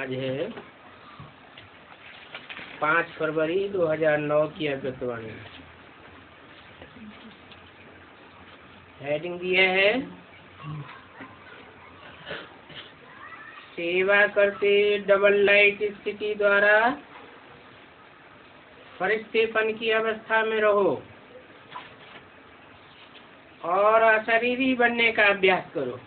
आज है 5 फरवरी 2009 की अगस्तवाणी। हेडिंग दिया है सेवा करते डबल लाइट स्थिति द्वारा फरिश्तेपन की अवस्था में रहो और अशरीरी बनने का अभ्यास करो।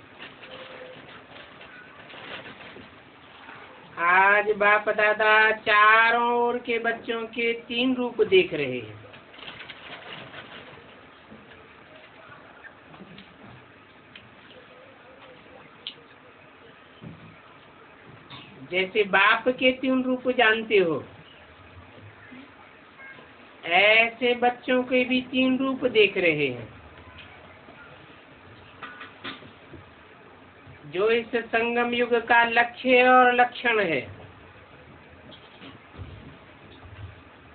आज बाप दादा चारों ओर के बच्चों के 3 रूप देख रहे हैं। जैसे बाप के 3 रूप जानते हो, ऐसे बच्चों के भी 3 रूप देख रहे हैं, जो इस संगम युग का लक्ष्य और लक्षण है।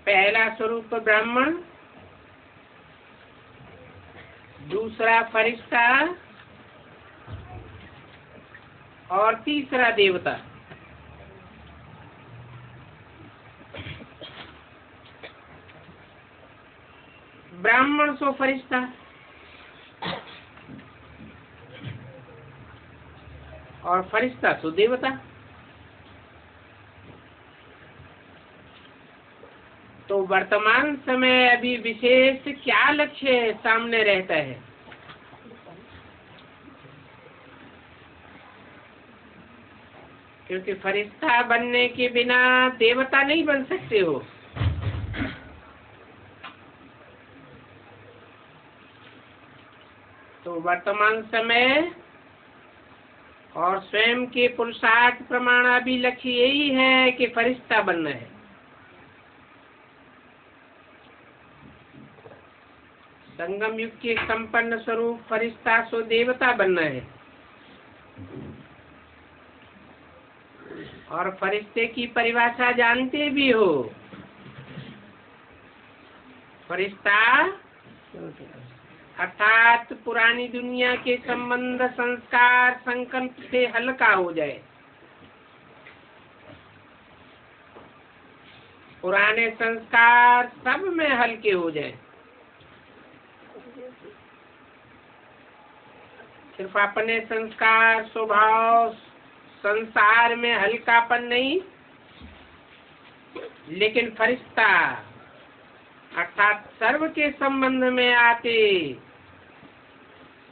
पहला स्वरूप ब्राह्मण, दूसरा फरिश्ता और तीसरा देवता। ब्राह्मण सो फरिश्ता, और फरिश्ता सो देवता। तो वर्तमान समय अभी विशेष क्या लक्ष्य सामने रहता है? क्योंकि फरिश्ता बनने के बिना देवता नहीं बन सकते हो। तो वर्तमान समय और स्वयं के पुरुषार्थ प्रमाण अभी लक्ष्य यही है कि फरिश्ता बनना है। संगम युग के संपन्न स्वरूप फरिश्ता सो देवता बनना है। और फरिश्ते की परिभाषा जानते भी हो। फरिश्ता अर्थात पुरानी दुनिया के संबंध, संस्कार, संकल्प से हल्का हो जाए। पुराने संस्कार सब में हल्के हो जाए। सिर्फ अपने संस्कार, स्वभाव, संसार में हल्कापन नहीं, लेकिन फरिश्ता अर्थात सर्व के संबंध में आते,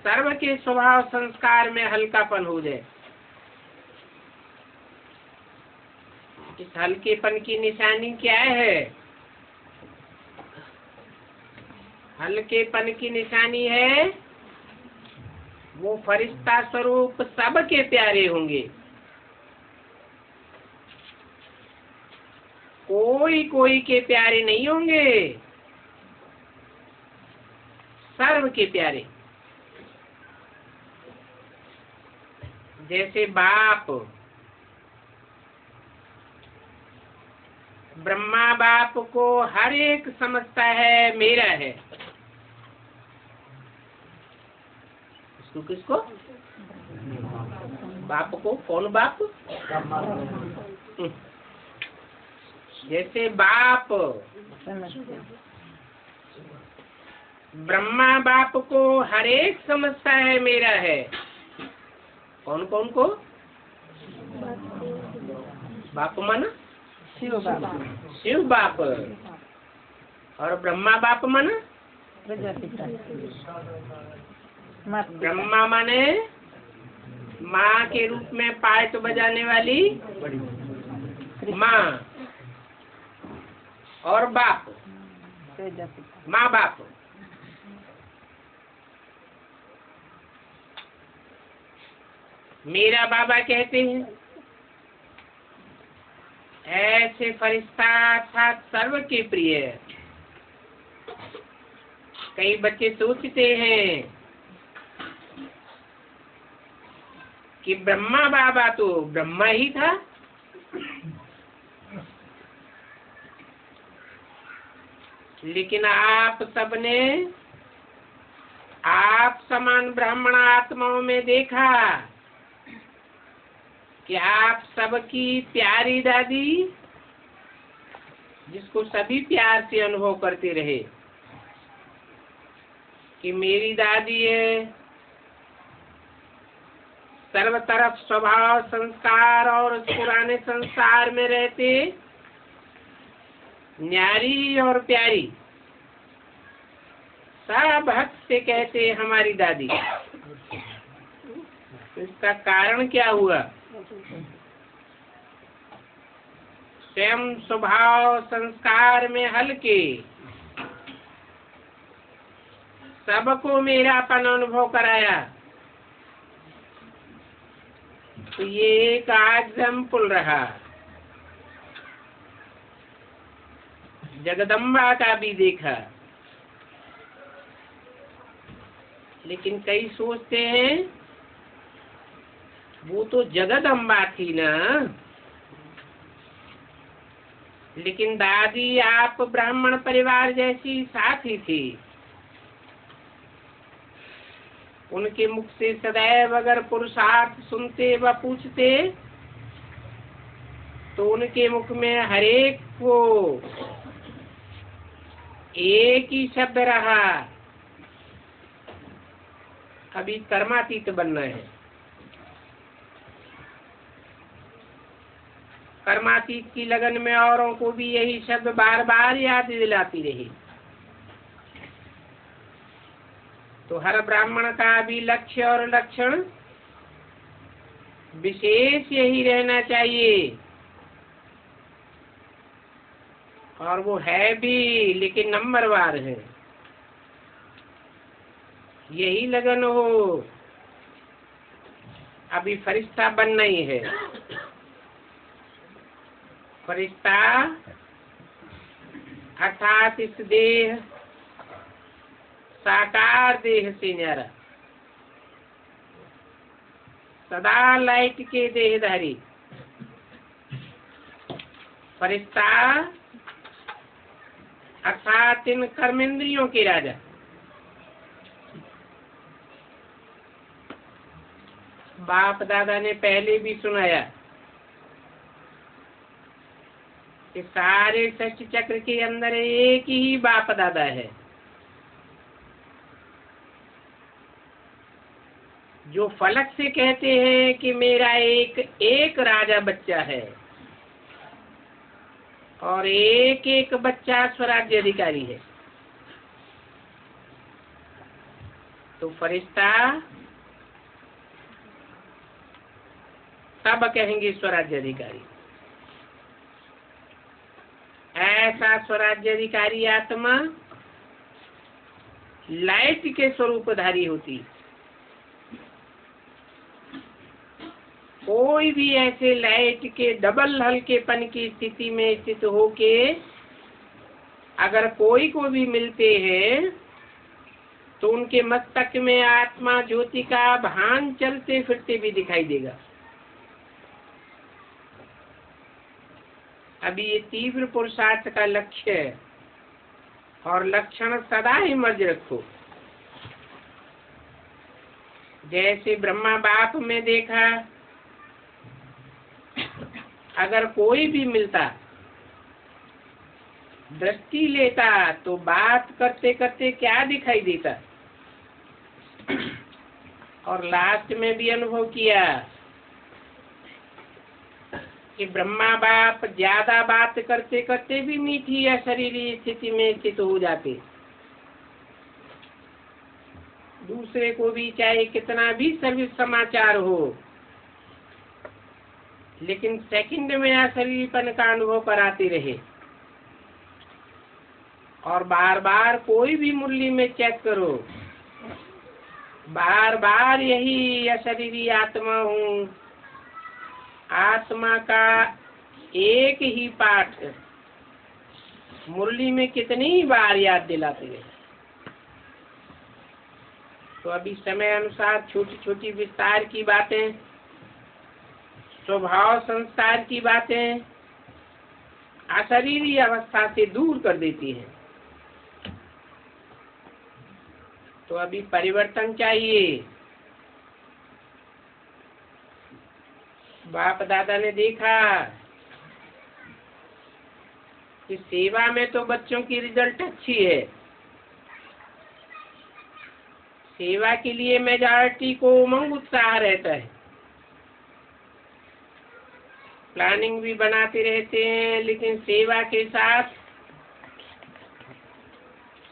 सर्व के स्वभाव संस्कार में हल्कापन हो जाए। इस हल्केपन की निशानी क्या है? हल्केपन की निशानी है वो फरिश्ता स्वरूप सबके प्यारे होंगे। कोई के प्यारे नहीं होंगे, सर्व के प्यारे। जैसे बाप, ब्रह्मा बाप को हर एक समझता है मेरा है। किसको? बाप को। कौन बाप? जैसे बाप ब्रह्मा बाप को हर एक समझता है मेरा है। कौन कौन को? बाप माना शिव बाप। और ब्रह्मा बाप माना ब्रह्मा माने माँ के रूप में पायत बजाने वाली माँ, और बाप माँ बाप। मेरा बाबा कहते हैं। ऐसे फरिश्ता अर्थात सर्व के प्रिय। कई बच्चे सोचते हैं कि ब्रह्मा बाबा तो ब्रह्मा ही था, लेकिन आप सबने आप समान ब्राह्मण आत्माओं में देखा कि आप सबकी प्यारी दादी, जिसको सभी प्यार से अनुभव करते रहे कि मेरी दादी है, सर्व तरफ स्वभाव संस्कार और पुराने संसार में रहते न्यारी और प्यारी, सब भक्त से कहते हमारी दादी। इसका कारण क्या हुआ? स्वयं स्वभाव संस्कार में हल्के, सबको मेरापन अनुभव कराया। तो ये एक एग्जाम्पल रहा। जगदम्बा का भी देखा, लेकिन कई सोचते हैं वो तो जगदम्बा थी ना, लेकिन दादी आप ब्राह्मण परिवार जैसी साथी थी। उनके मुख से सदैव अगर पुरुषार्थ सुनते व पूछते तो उनके मुख में हरेक को एक ही शब्द रहा, अभी कर्मातीत बनना है। कर्मातीत की लगन में औरों को भी यही शब्द बार बार याद दिलाती रही। तो हर ब्राह्मण का भी लक्ष्य और लक्षण विशेष यही रहना चाहिए, और वो है भी, लेकिन नंबरवार है। यही लगन हो, अभी फरिश्ता बनना ही है। फरिश्ता अर्थात इस देह साकार देह से न्यारा, सदा लाइट के देहधारी फरिश्ता अर्थात इन कर्मेंद्रियों के राजा। बाप दादा ने पहले भी सुनाया कि सारे सृष्टि चक्र के अंदर एक ही बाप दादा है, जो फलक से कहते हैं कि मेरा एक राजा बच्चा है और एक एक बच्चा स्वराज्य अधिकारी है। तो फरिश्ता सब कहेंगे स्वराज्य अधिकारी। ऐसा स्वराज्य अधिकारी आत्मा लाइट के स्वरूपधारी होती। कोई भी ऐसे लाइट के डबल हल्केपन की स्थिति में स्थित होके अगर कोई को भी मिलते हैं तो उनके मस्तक में आत्मा ज्योति का भान चलते फिरते भी दिखाई देगा। अभी ये तीव्र पुरुषार्थ का लक्ष्य है, और लक्षण सदा ही मर्ज रखो। जैसे ब्रह्मा बाप में देखा, अगर कोई भी मिलता दृष्टि लेता तो बात करते करते क्या दिखाई देता, और लास्ट में भी अनुभव किया कि ब्रह्मा बाप ज्यादा बात करते करते भी मीठी या शरीरी स्थिति में स्थित हो जाते। दूसरे को भी चाहे कितना भी सर्विस समाचार हो, लेकिन सेकंड में अशरीरीपन का अनुभव कराते रहे। और बार बार कोई भी मुरली में चेक करो, बार बार यही अशरीरी आत्मा हूँ, आत्मा का एक ही पाठ मुरली में कितनी बार याद दिलाते रहे। तो अभी समय अनुसार छोटी छोटी विस्तार की बातें, स्वभाव संस्कार की बातें अशरीरी अवस्था से दूर कर देती है। तो अभी परिवर्तन चाहिए। बाप दादा ने देखा कि सेवा में तो बच्चों की रिजल्ट अच्छी है, सेवा के लिए मेजॉरिटी को उमंग उत्साह रहता है, प्लानिंग भी बनाते रहते हैं, लेकिन सेवा के साथ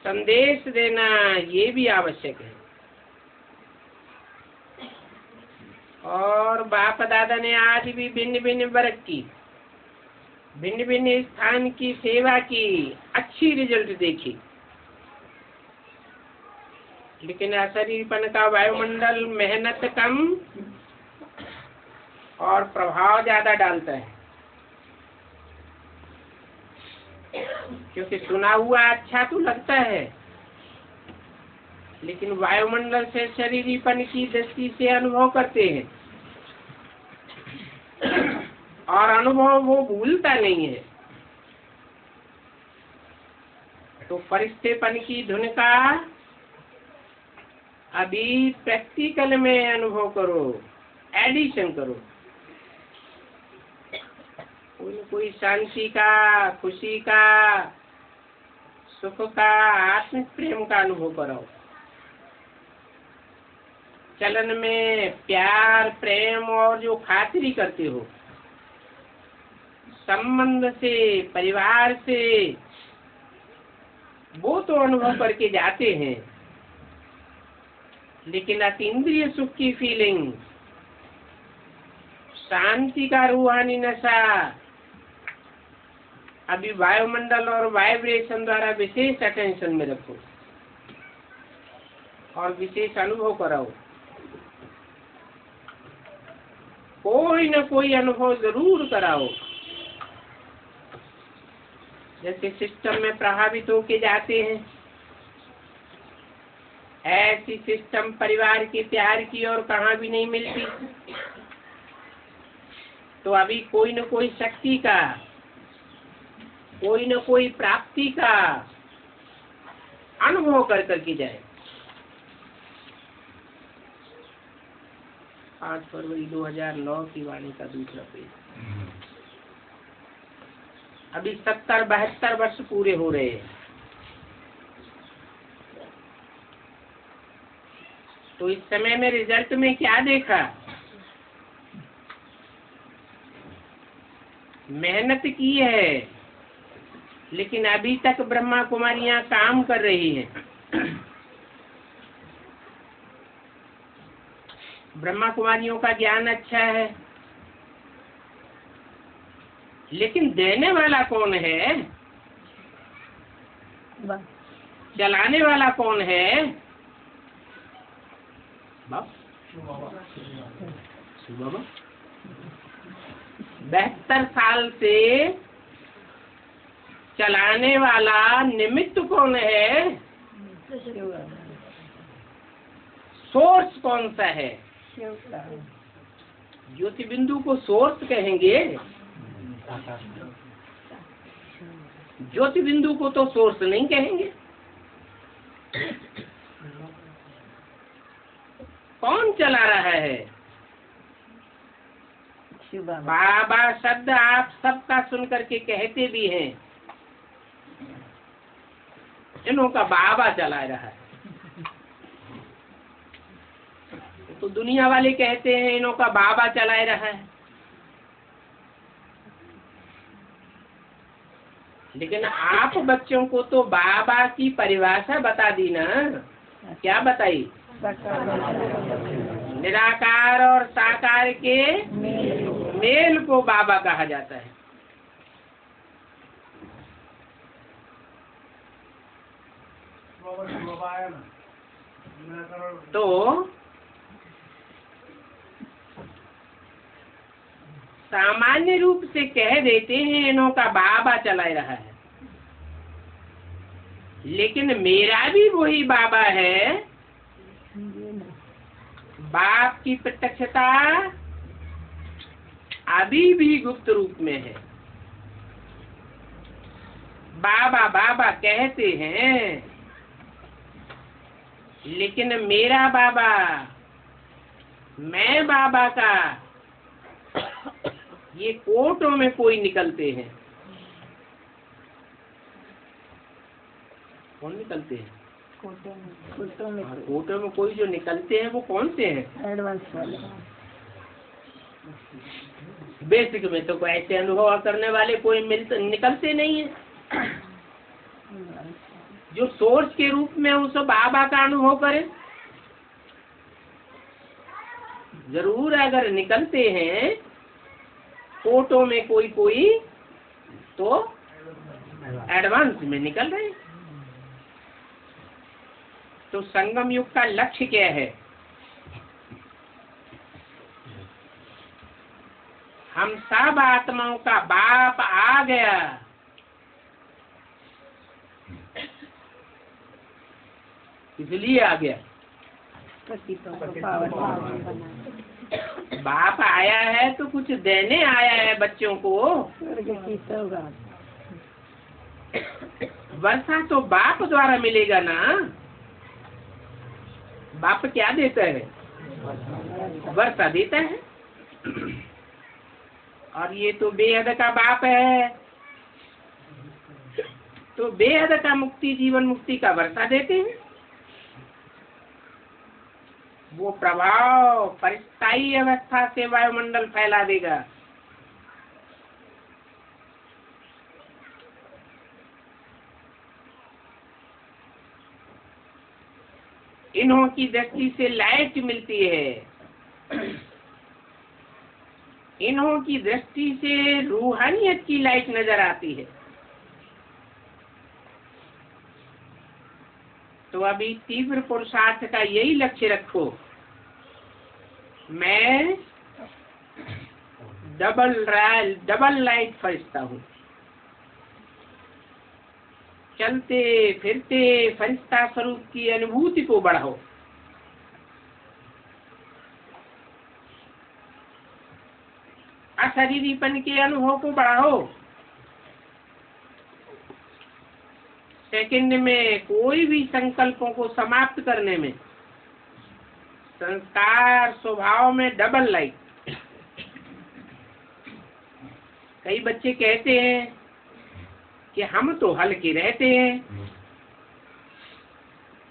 संदेश देना ये भी आवश्यक है। और बाप दादा ने आज भी भिन्न भिन्न वर्ग की, भिन्न भिन्न स्थान की सेवा की, अच्छी रिजल्ट देखी, लेकिन अशरीरपन का वायुमंडल मेहनत कम और प्रभाव ज्यादा डालता है, क्योंकि सुना हुआ अच्छा तो लगता है, लेकिन वायुमंडल से शरीरीपन की दृष्टि से अनुभव करते हैं और अनुभव वो भूलता नहीं है। तो फरिश्तेपन की धुन का अभी प्रैक्टिकल में अनुभव करो, एडिशन करो, कोई शांति का, खुशी का, सुख का, आत्मिक प्रेम का अनुभव करो। चलन में प्यार, प्रेम और जो खातिरी करते हो, संबंध से, परिवार से, वो तो अनुभव करके जाते हैं, लेकिन अतीन्द्रिय सुख की फीलिंग, शांति का रूहानी नशा अभी वायुमंडल और वाइब्रेशन द्वारा विशेष अटेंशन में रखो और विशेष अनुभव कराओ। कोई न कोई अनुभव जरूर कराओ। जैसे सिस्टम में प्रभावित होके जाते हैं, ऐसी सिस्टम परिवार के प्यार की और कहाँ भी नहीं मिलती। तो अभी कोई न कोई शक्ति का, कोई न कोई प्राप्ति का अनुभव कर करके जाए। 5 फरवरी 2009 की वाणी का दूसरा पेज। अभी 70-72 वर्ष पूरे हो रहे हैं। तो इस समय में रिजल्ट में क्या देखा? मेहनत की है, लेकिन अभी तक ब्रह्मा कुमारियां काम कर रही हैं। ब्रह्मा कुमारियों का ज्ञान अच्छा है, लेकिन देने वाला कौन है? चलाने वाला कौन है? बाबा 72 साल से चलाने वाला निमित्त कौन है? सोर्स कौन सा है? ज्योति बिंदु को सोर्स कहेंगे? ज्योति बिंदु को तो सोर्स नहीं कहेंगे। कौन चला रहा है? बाबा शब्द आप सबका सुन करके कहते भी हैं, इनका बाबा चला रहा है। तो दुनिया वाले कहते हैं इनका बाबा चला रहा है, लेकिन आप बच्चों को तो बाबा की परिभाषा बता दी ना। क्या बताई? निराकार और साकार के मेल को बाबा कहा जाता है। तो सामान्य रूप से कह देते हैं इनका बाबा चला रहा है, लेकिन मेरा भी वही बाबा है। बाप की प्रत्यक्षता अभी भी गुप्त रूप में है। बाबा बाबा कहते हैं, लेकिन मेरा बाबा, मैं बाबा का ये कोटों में कोई निकलते हैं। कौन निकलते हैं? कोटों में कोई जो निकलते हैं वो कौन से हैं? एडवांस वाले। बेसिक में तो कोई ऐसे अनुभव करने वाले कोई निकलते नहीं है। जो सोर्स के रूप में उस बाबा का अनुभव करे। जरूर अगर निकलते हैं कोटों में कोई तो एडवांस में निकल रहे। तो संगम युग का लक्ष्य क्या है? हम सब आत्माओं का बाप आ गया। इसलिए आ गया। बाप आया है तो कुछ देने आया है बच्चों को। वर्षा तो बाप द्वारा मिलेगा ना। बाप क्या देता है? वर्षा देता है। और ये तो बेहद का बाप है, तो बेहद का मुक्ति, जीवन मुक्ति का वर्षा देते हैं। वो प्रभाव परिस्थायी अवस्था से वायुमंडल फैला देगा। इन्हों की दृष्टि से लाइट मिलती है। इन्हों की दृष्टि से रूहानियत की लाइट नजर आती है। तो अभी तीव्र पुरुषार्थ का यही लक्ष्य रखो। मैं डबल लाइट फरिश्ता हूँ। चलते फिरते फरिश्ता स्वरूप की अनुभूति को बढ़ाओ। अशरीरीपन के अनुभव को बढ़ाओ। सेकंड में कोई भी संकल्पों को समाप्त करने में संस्कार स्वभाव में डबल लाइट। कई बच्चे कहते हैं कि हम तो हल्के रहते हैं,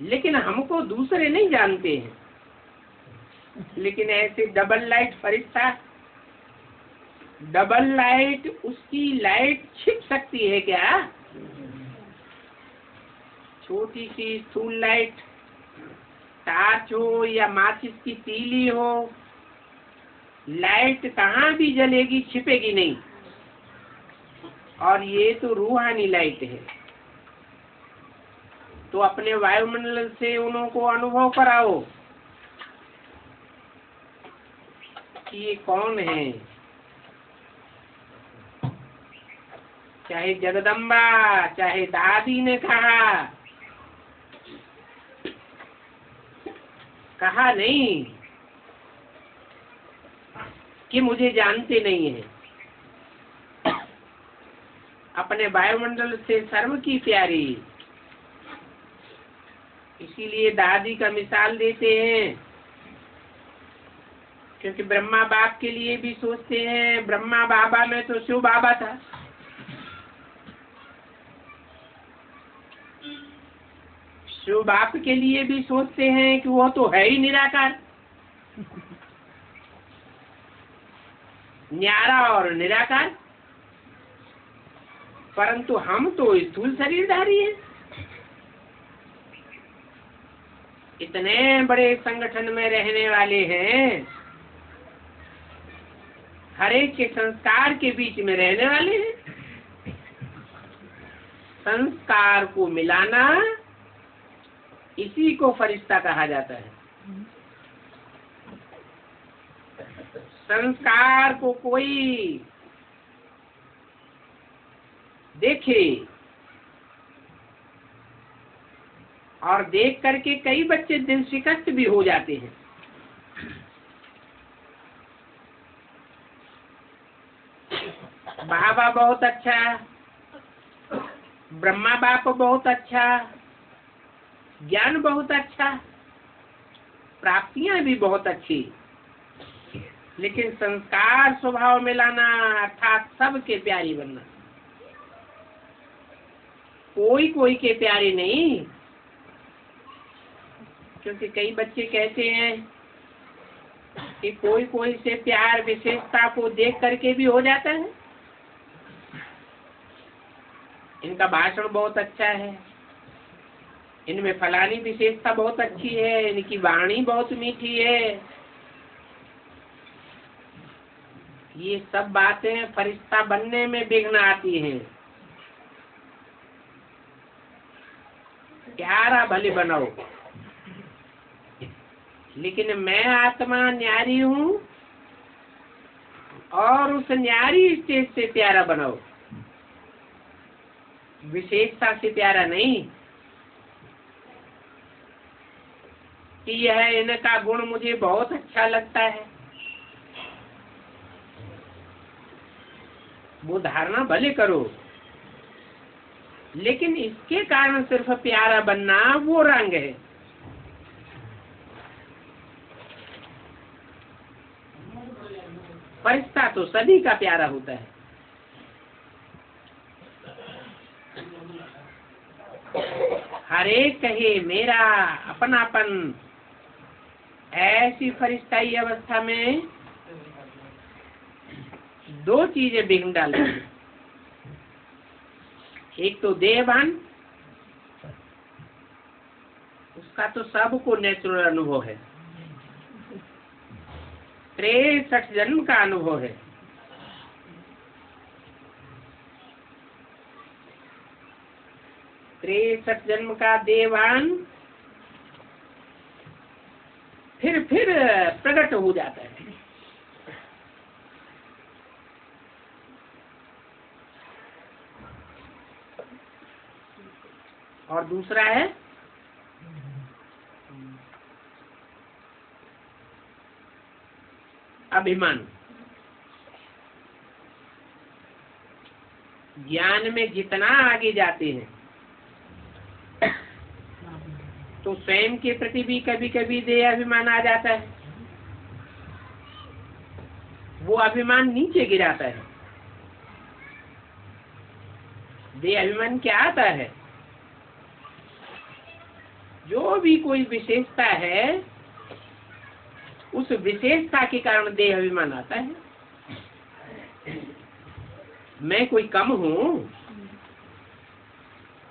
लेकिन हमको दूसरे नहीं जानते हैं। लेकिन ऐसे डबल लाइट फरिश्ता, डबल लाइट, उसकी लाइट छिप सकती है क्या? छोटी सी स्थूल लाइट, टार्च हो या माचिस की तीली हो, लाइट कहाँ भी जलेगी, छिपेगी नहीं। और ये तो रूहानी लाइट है। तो अपने वायुमंडल से उनको अनुभव कराओ कि ये कौन है। चाहे जगदम्बा, चाहे दादी ने कहा नहीं कि मुझे जानते नहीं है। अपने वायुमंडल से सर्व की प्यारी। इसीलिए दादी का मिसाल देते हैं, क्योंकि ब्रह्मा बाप के लिए भी सोचते हैं। ब्रह्मा बाबा में तो शिव बाबा था। शिव बाप के लिए भी सोचते हैं कि वो तो है ही निराकार, न्यारा और निराकार। परंतु हम तो स्थूल शरीरधारी हैं। इतने बड़े संगठन में रहने वाले हैं, हर एक के संस्कार के बीच में रहने वाले हैं। संस्कार को मिलाना, इसी को फरिश्ता कहा जाता है। संस्कार को कोई देखे और देख करके कई बच्चे दिल शिकस्त भी हो जाते हैं। बाबा बहुत अच्छा, ब्रह्मा बाप बहुत अच्छा, ज्ञान बहुत अच्छा, प्राप्तियां भी बहुत अच्छी, लेकिन संस्कार स्वभाव में लाना अर्थात सबके प्यारी बनना, कोई कोई के प्यारे नहीं। क्योंकि कई बच्चे कहते हैं कि कोई कोई से प्यार विशेषता को देख करके भी हो जाता है। इनका भाषण बहुत अच्छा है, इनमें फलानी विशेषता बहुत अच्छी है, इनकी वाणी बहुत मीठी है। ये सब बातें फरिश्ता बनने में विघ्न आती हैं। प्यारा भले बनाओ, लेकिन मैं आत्मा न्यारी हूँ और उस न्यारी स्टेज से प्यारा बनाओ, विशेषता से प्यारा नहीं कि यह इनका गुण मुझे बहुत अच्छा लगता है। वो धारणा भले करो, लेकिन इसके कारण सिर्फ प्यारा बनना वो रंग है। फरिश्ता तो सभी का प्यारा होता है। हर एक कहे मेरा अपनापन। ऐसी फरिश्ताई अवस्था में दो चीजें विघ्न डालेंगी। एक तो देहभान, उसका तो सबको नेचुरल अनुभव है, 63 जन्म का अनुभव है। त्रेसठ जन्म का देहभान फिर प्रकट हो जाता है। और दूसरा है अभिमान। ज्ञान में जितना आगे जाते हैं तो स्वयं के प्रति भी कभी कभी देह अभिमान आ जाता है। वो अभिमान नीचे गिराता है। देह अभिमान क्या आता है? जो भी कोई विशेषता है उस विशेषता के कारण देह अभिमान आता है। मैं कोई कम हूँ,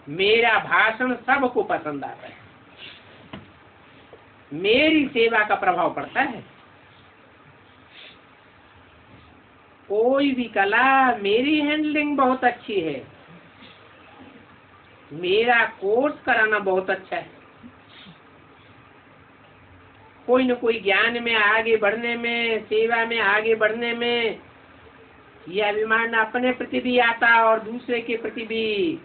मेरा भाषण सबको पसंद आता है, मेरी सेवा का प्रभाव पड़ता है। कोई भी कला, मेरी हैंडलिंग बहुत अच्छी है, मेरा कोर्स कराना बहुत अच्छा है। कोई न कोई ज्ञान में आगे बढ़ने में, सेवा में आगे बढ़ने में यह अभिमान अपने प्रति भी आता और दूसरे के प्रति भी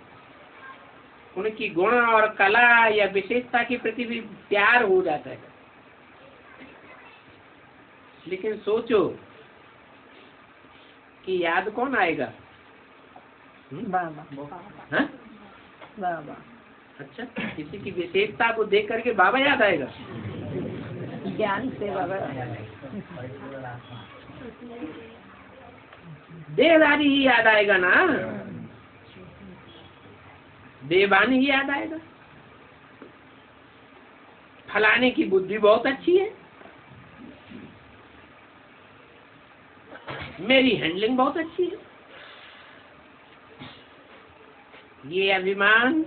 उनकी गुण और कला या विशेषता के प्रति भी प्यार हो जाता है। लेकिन सोचो कि याद कौन आएगा? बाबा। बाबा। अच्छा, किसी की विशेषता को देख करके बाबा याद आएगा? ज्ञान से बाबा। देहदारी ही याद आएगा ना, देवानी ही याद आएगा। फलाने की बुद्धि बहुत अच्छी है, मेरी हैंडलिंग बहुत अच्छी है। ये अभिमान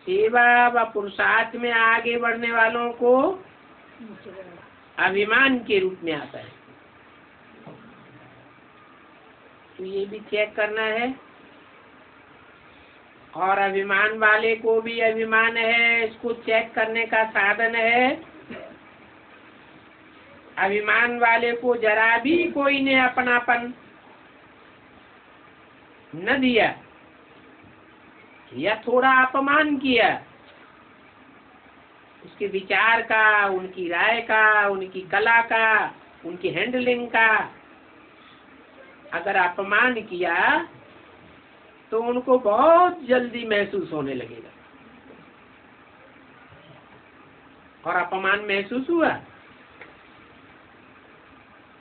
सेवा व पुरुषार्थ में आगे बढ़ने वालों को अभिमान के रूप में आता है। तो ये भी चेक करना है। और अभिमान वाले को भी अभिमान है, इसको चेक करने का साधन है। अभिमान वाले को जरा भी कोई ने अपनापन न दिया या थोड़ा अपमान किया, उसके विचार का, उनकी राय का, उनकी कला का, उनकी हैंडलिंग का अगर अपमान किया तो उनको बहुत जल्दी महसूस होने लगेगा। और अपमान महसूस हुआ,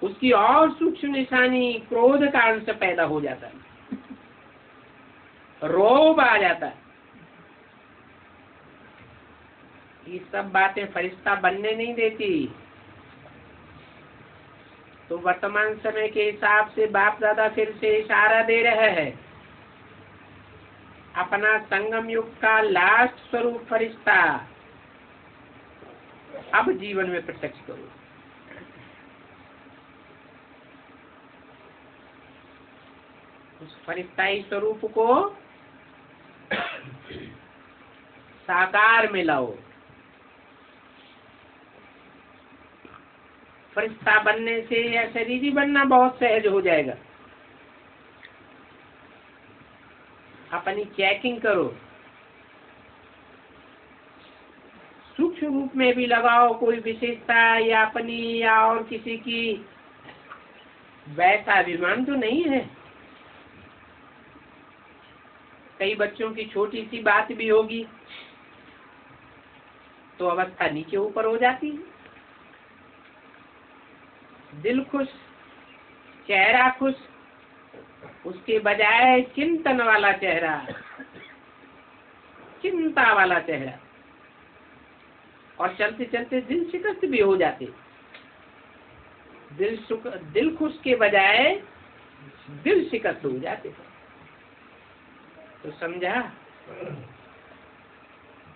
उस उसकी और सूक्ष्म निशानी क्रोध का अंश पैदा हो जाता है, रोब आ जाता है। ये सब बातें फरिश्ता बनने नहीं देती। तो वर्तमान समय के हिसाब से बाप दादा फिर से इशारा दे रहे हैं, अपना संगम युग का लास्ट स्वरूप फरिश्ता अब जीवन में प्रत्यक्ष करो। उस फरिश्ताई स्वरूप को साकार में लाओ। फरिश्ता बनने से या शरीरी बनना बहुत सहज हो जाएगा। अपनी चेकिंग करो, सूक्ष्म रूप में भी लगाओ कोई विशेषता या अपनी या और किसी की, वैसा अभिमान तो नहीं है। कई बच्चों की छोटी सी बात भी होगी तो अवस्था नीचे ऊपर हो जाती है। दिल खुश, चेहरा खुश, उसके बजाय चिंतन वाला चेहरा, चिंता वाला चेहरा, और चलते चलते दिल शिकस्त भी हो जाते। दिल खुश के बजाय दिल शिकस्त हो जाते। तो समझा?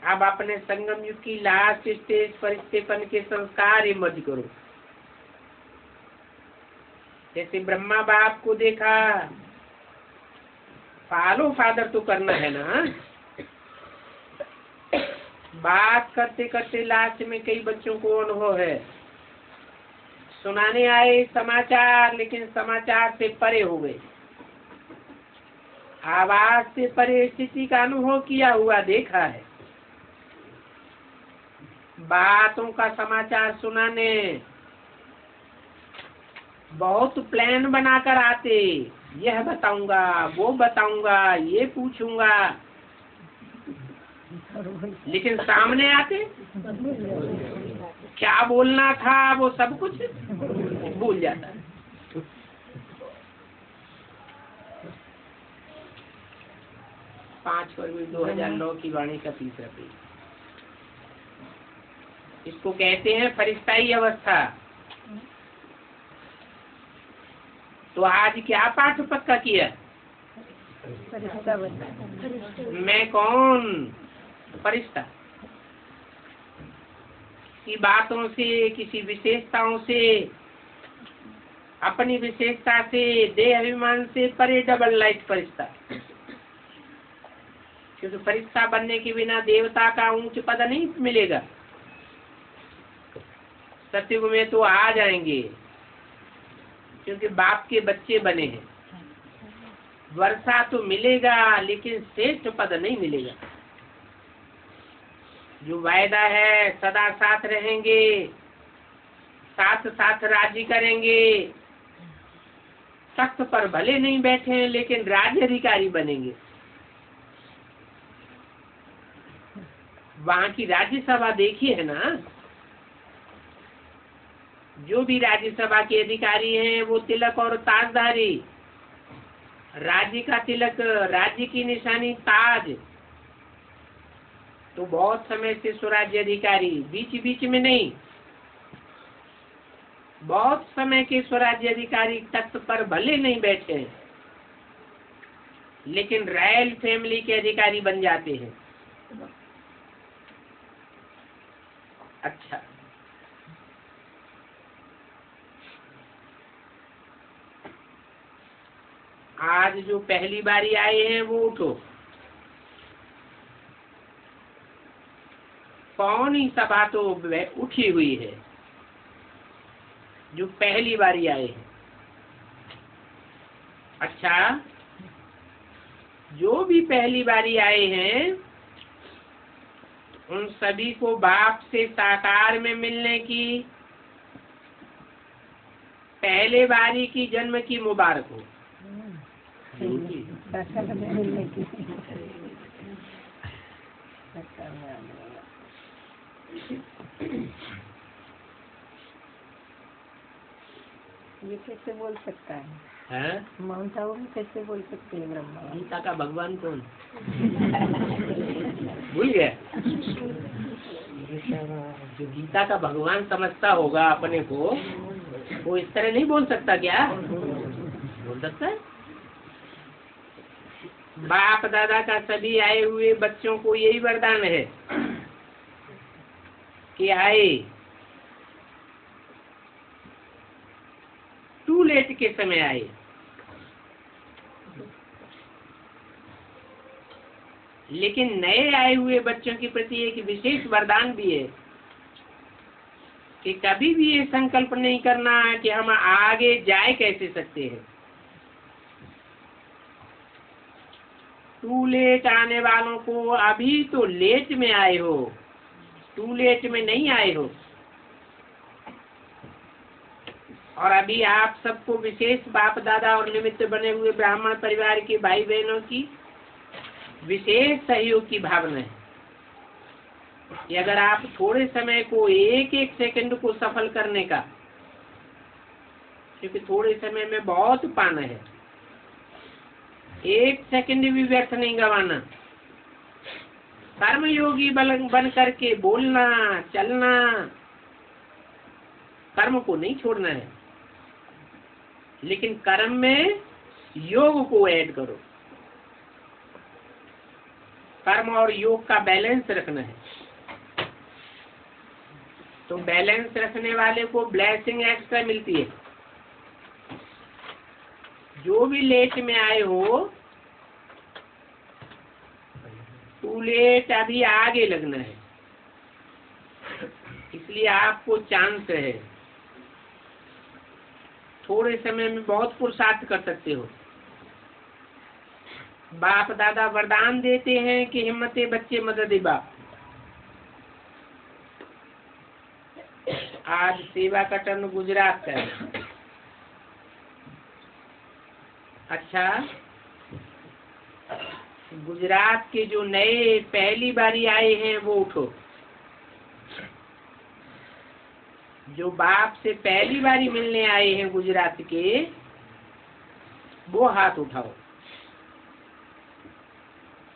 अब अपने संगम युग की लास्ट स्टेज फरिश्तेपन के संस्कार इमर्ज करो। जैसे ब्रह्मा बाप को देखा, फॉलो फादर तो करना है ना। बात करते करते लास्ट में कई बच्चों को अनुभव है, सुनाने आए समाचार लेकिन समाचार से परे हो गए, आवाज से परे स्थिति का अनुभव किया हुआ देखा है। बातों का समाचार सुनाने बहुत प्लान बनाकर आते, यह बताऊंगा, वो बताऊंगा, ये पूछूंगा, लेकिन सामने आते क्या बोलना था वो सब कुछ भूल जाता है। 5 फरवरी 2009 की वाणी का 3रा पेज। इसको कहते हैं फरिश्ताई अवस्था। तो आज क्या पाठ पक्का किया? मैं कौन? फरिश्ता। किसी बातों से, किसी विशेषताओं से, अपनी विशेषता से, देह अभिमान से परे डबल लाइट फरिश्ता। क्योंकि फरिश्ता बनने के बिना देवता का ऊंच पद नहीं मिलेगा। सतयुग में तो आ जाएंगे क्योंकि बाप के बच्चे बने हैं। वर्षा तो मिलेगा लेकिन श्रेष्ठ पद नहीं मिलेगा। जो वायदा है सदा साथ रहेंगे, साथ साथ राज्य करेंगे, तख्त पर भले नहीं बैठे लेकिन राज्य अधिकारी बनेंगे। वहाँ की राज्यसभा देखी है ना। जो भी राज्यसभा के अधिकारी हैं वो तिलक और ताजधारी, राज्य का तिलक, राज्य की निशानी ताज। तो बहुत समय से स्वराज्य अधिकारी, बीच बीच में नहीं, बहुत समय के स्वराज्य अधिकारी तख्त पर भले नहीं बैठे लेकिन रॉयल फैमिली के अधिकारी बन जाते हैं। अच्छा, आज जो पहली बारी आए हैं वो उठो। कौन ही सभा तो उठी हुई है जो पहली बारी आए हैं। अच्छा, जो भी पहली बारी आए हैं उन सभी को बाप से साकार में मिलने की, पहले बारी की जन्म की मुबारक हो। ये कैसे बोल सकता है? हैं? माउंट आबू में कैसे बोल सकते हैं ब्रह्मा? गीता का भगवान कौन? भूल गया? जो गीता का भगवान समझता होगा अपने को, वो इस तरह नहीं बोल सकता क्या? बोल सकता है। बाप दादा का सभी आए हुए बच्चों को यही वरदान है कि आए टू लेट के समय आए। लेकिन नए आए हुए बच्चों के प्रति एक विशेष वरदान भी है कि कभी भी ये संकल्प नहीं करना कि हम आगे जाए कैसे सकते हैं। टू लेट आने वालों को अभी तो लेट में आए हो, टू लेट में नहीं आए हो। और अभी आप सबको विशेष बाप दादा और निमित्त बने हुए ब्राह्मण परिवार के भाई बहनों की विशेष सहयोग की भावना है कि अगर आप थोड़े समय को एक एक सेकंड को सफल करने का, क्योंकि थोड़े समय में बहुत पाना है, एक सेकंड भी व्यर्थ नहीं गंवाना। कर्मयोगी बन करके बोलना चलना, कर्म को नहीं छोड़ना है, लेकिन कर्म में योग को ऐड करो। कर्म और योग का बैलेंस रखना है। तो बैलेंस रखने वाले को ब्लेसिंग एक्स्ट्रा मिलती है। जो भी लेट में आए हो, टू लेट अभी आगे लगना है, इसलिए आपको चांस है। थोड़े समय में बहुत पुरुषार्थ कर सकते हो। बाप दादा वरदान देते हैं कि हिम्मते बच्चे मदद बाप। आज सेवा का टर्न गुजरात का है। अच्छा, गुजरात के जो नए पहली बारी आए हैं वो उठो। जो बाप से पहली बारी मिलने आए हैं गुजरात के, वो हाथ उठाओ।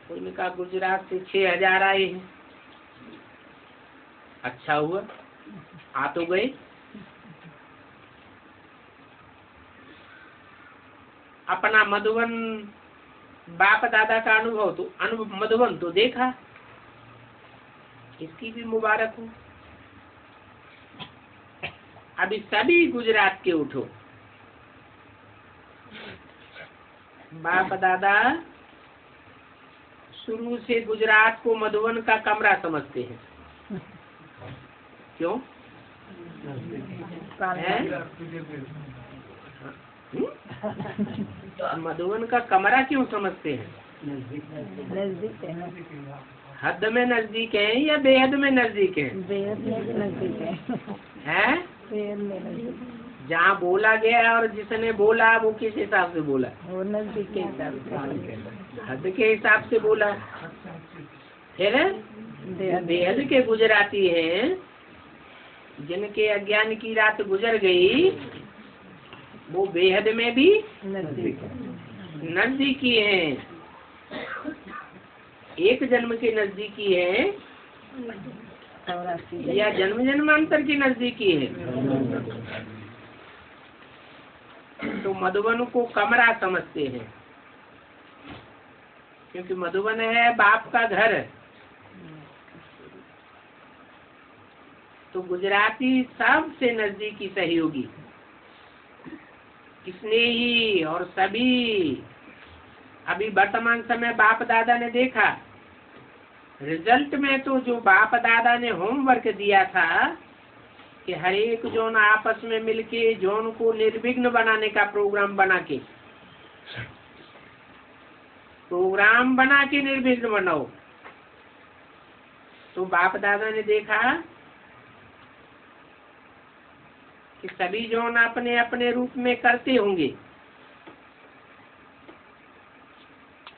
कोई ने कहा गुजरात से 6000 आए हैं। अच्छा हुआ, आ तो गए। अपना मधुबन बाप दादा का अनुभव मधुबन तो देखा, इसकी भी मुबारक हो। अभी सभी गुजरात के उठो। बाप दादा शुरू से गुजरात को मधुबन का कमरा समझते हैं। क्यों? मधुबन का कमरा क्यों समझते हैं? नजदीक है। हद में नजदीक है या बेहद में नजदीक है? बेहद में भी नजदीक है? बेहद में नजदीक। जहाँ बोला गया और जिसने बोला वो किस हिसाब से बोला? वो नजदीक के हिसाब से, हद के हिसाब से बोला। फिर बेहद के गुजराती हैं, जिनके अज्ञान की रात गुजर गई, वो बेहद में भी नजदीकी हैं। एक जन्म के नजदीकी है या जन्म जन्मांतर की नजदीकी है? तो मधुबन को कमरा समझते हैं, क्योंकि मधुबन है बाप का घर। तो गुजराती सबसे नजदीकी सहयोगी, स्नेही और सभी। अभी वर्तमान समय बाप दादा ने देखा, रिजल्ट में तो जो बाप दादा ने होमवर्क दिया था कि हर एक जोन आपस में मिलके जोन को निर्विघ्न बनाने का प्रोग्राम बना के निर्विघ्न बनाओ। तो बाप दादा ने देखा कि सभी जोन अपने अपने रूप में करते होंगे,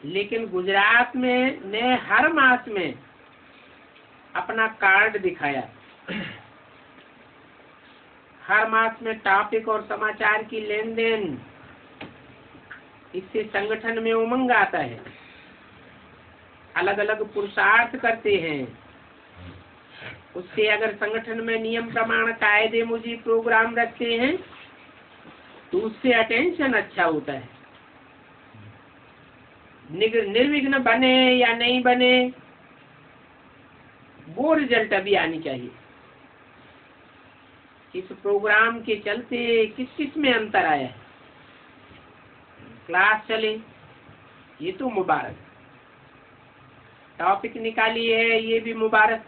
लेकिन गुजरात में ने हर मास में अपना कार्ड दिखाया। हर मास में टॉपिक और समाचार की लेन देन, इससे संगठन में उमंग आता है। अलग अलग पुरुषार्थ करते हैं, उससे अगर संगठन में नियम प्रमाण कायदे मुजीब प्रोग्राम रखते हैं तो उससे अटेंशन अच्छा होता है। निर्विघ्न बने या नहीं बने, वो रिजल्ट अभी आनी चाहिए। इस प्रोग्राम के चलते किस किस में अंतर आया है। क्लास चले, ये तो मुबारक। टॉपिक निकाली है, ये भी मुबारक।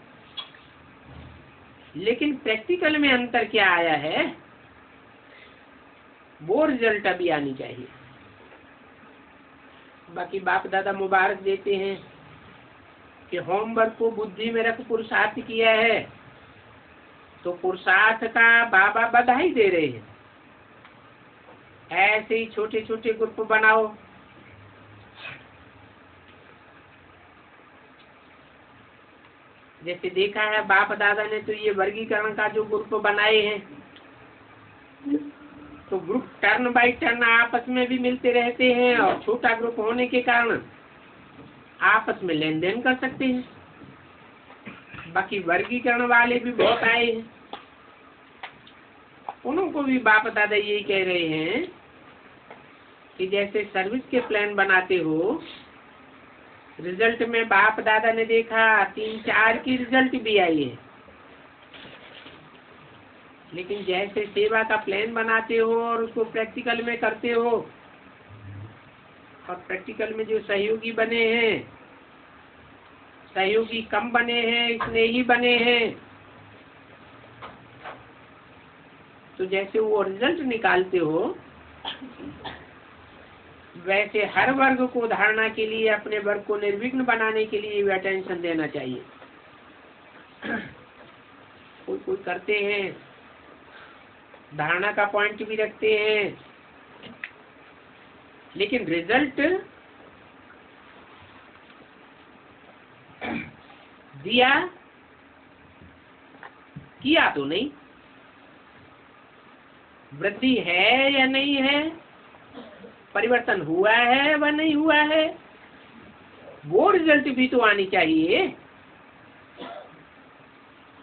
लेकिन प्रैक्टिकल में अंतर क्या आया है, वो रिजल्ट अभी आनी चाहिए। बाकी बाप दादा मुबारक देते हैं कि होमवर्क को बुद्धि में रख पुरुषार्थ किया है, तो पुरुषार्थ का बाबा बधाई दे रहे हैं। ऐसे ही छोटे छोटे ग्रुप बनाओ। जैसे देखा है बाप दादा ने तो ये वर्गीकरण का जो ग्रुप बनाए हैं, तो ग्रुप टर्न बाय टर्न आपस में भी मिलते रहते हैं और छोटा ग्रुप होने के कारण आपस में लेन देन कर सकते हैं। बाकी वर्गीकरण वाले भी बहुत आए हैं, उनको भी बाप दादा यही कह रहे हैं कि जैसे सर्विस के प्लान बनाते हो, रिजल्ट में बाप दादा ने देखा 3-4 की रिजल्ट भी आई है। लेकिन जैसे सेवा का प्लान बनाते हो और उसको प्रैक्टिकल में करते हो, और प्रैक्टिकल में जो सहयोगी बने हैं, सहयोगी कम बने हैं, स्नेही बने हैं, तो जैसे वो रिजल्ट निकालते हो, वैसे हर वर्ग को धारणा के लिए, अपने वर्ग को निर्विघ्न बनाने के लिए भी अटेंशन देना चाहिए। कोई कोई करते हैं, धारणा का पॉइंट भी रखते हैं, लेकिन रिजल्ट दिया किया तो नहीं। वृद्धि है या नहीं है, परिवर्तन हुआ है व नहीं हुआ है, वो रिजल्ट भी तो आनी चाहिए।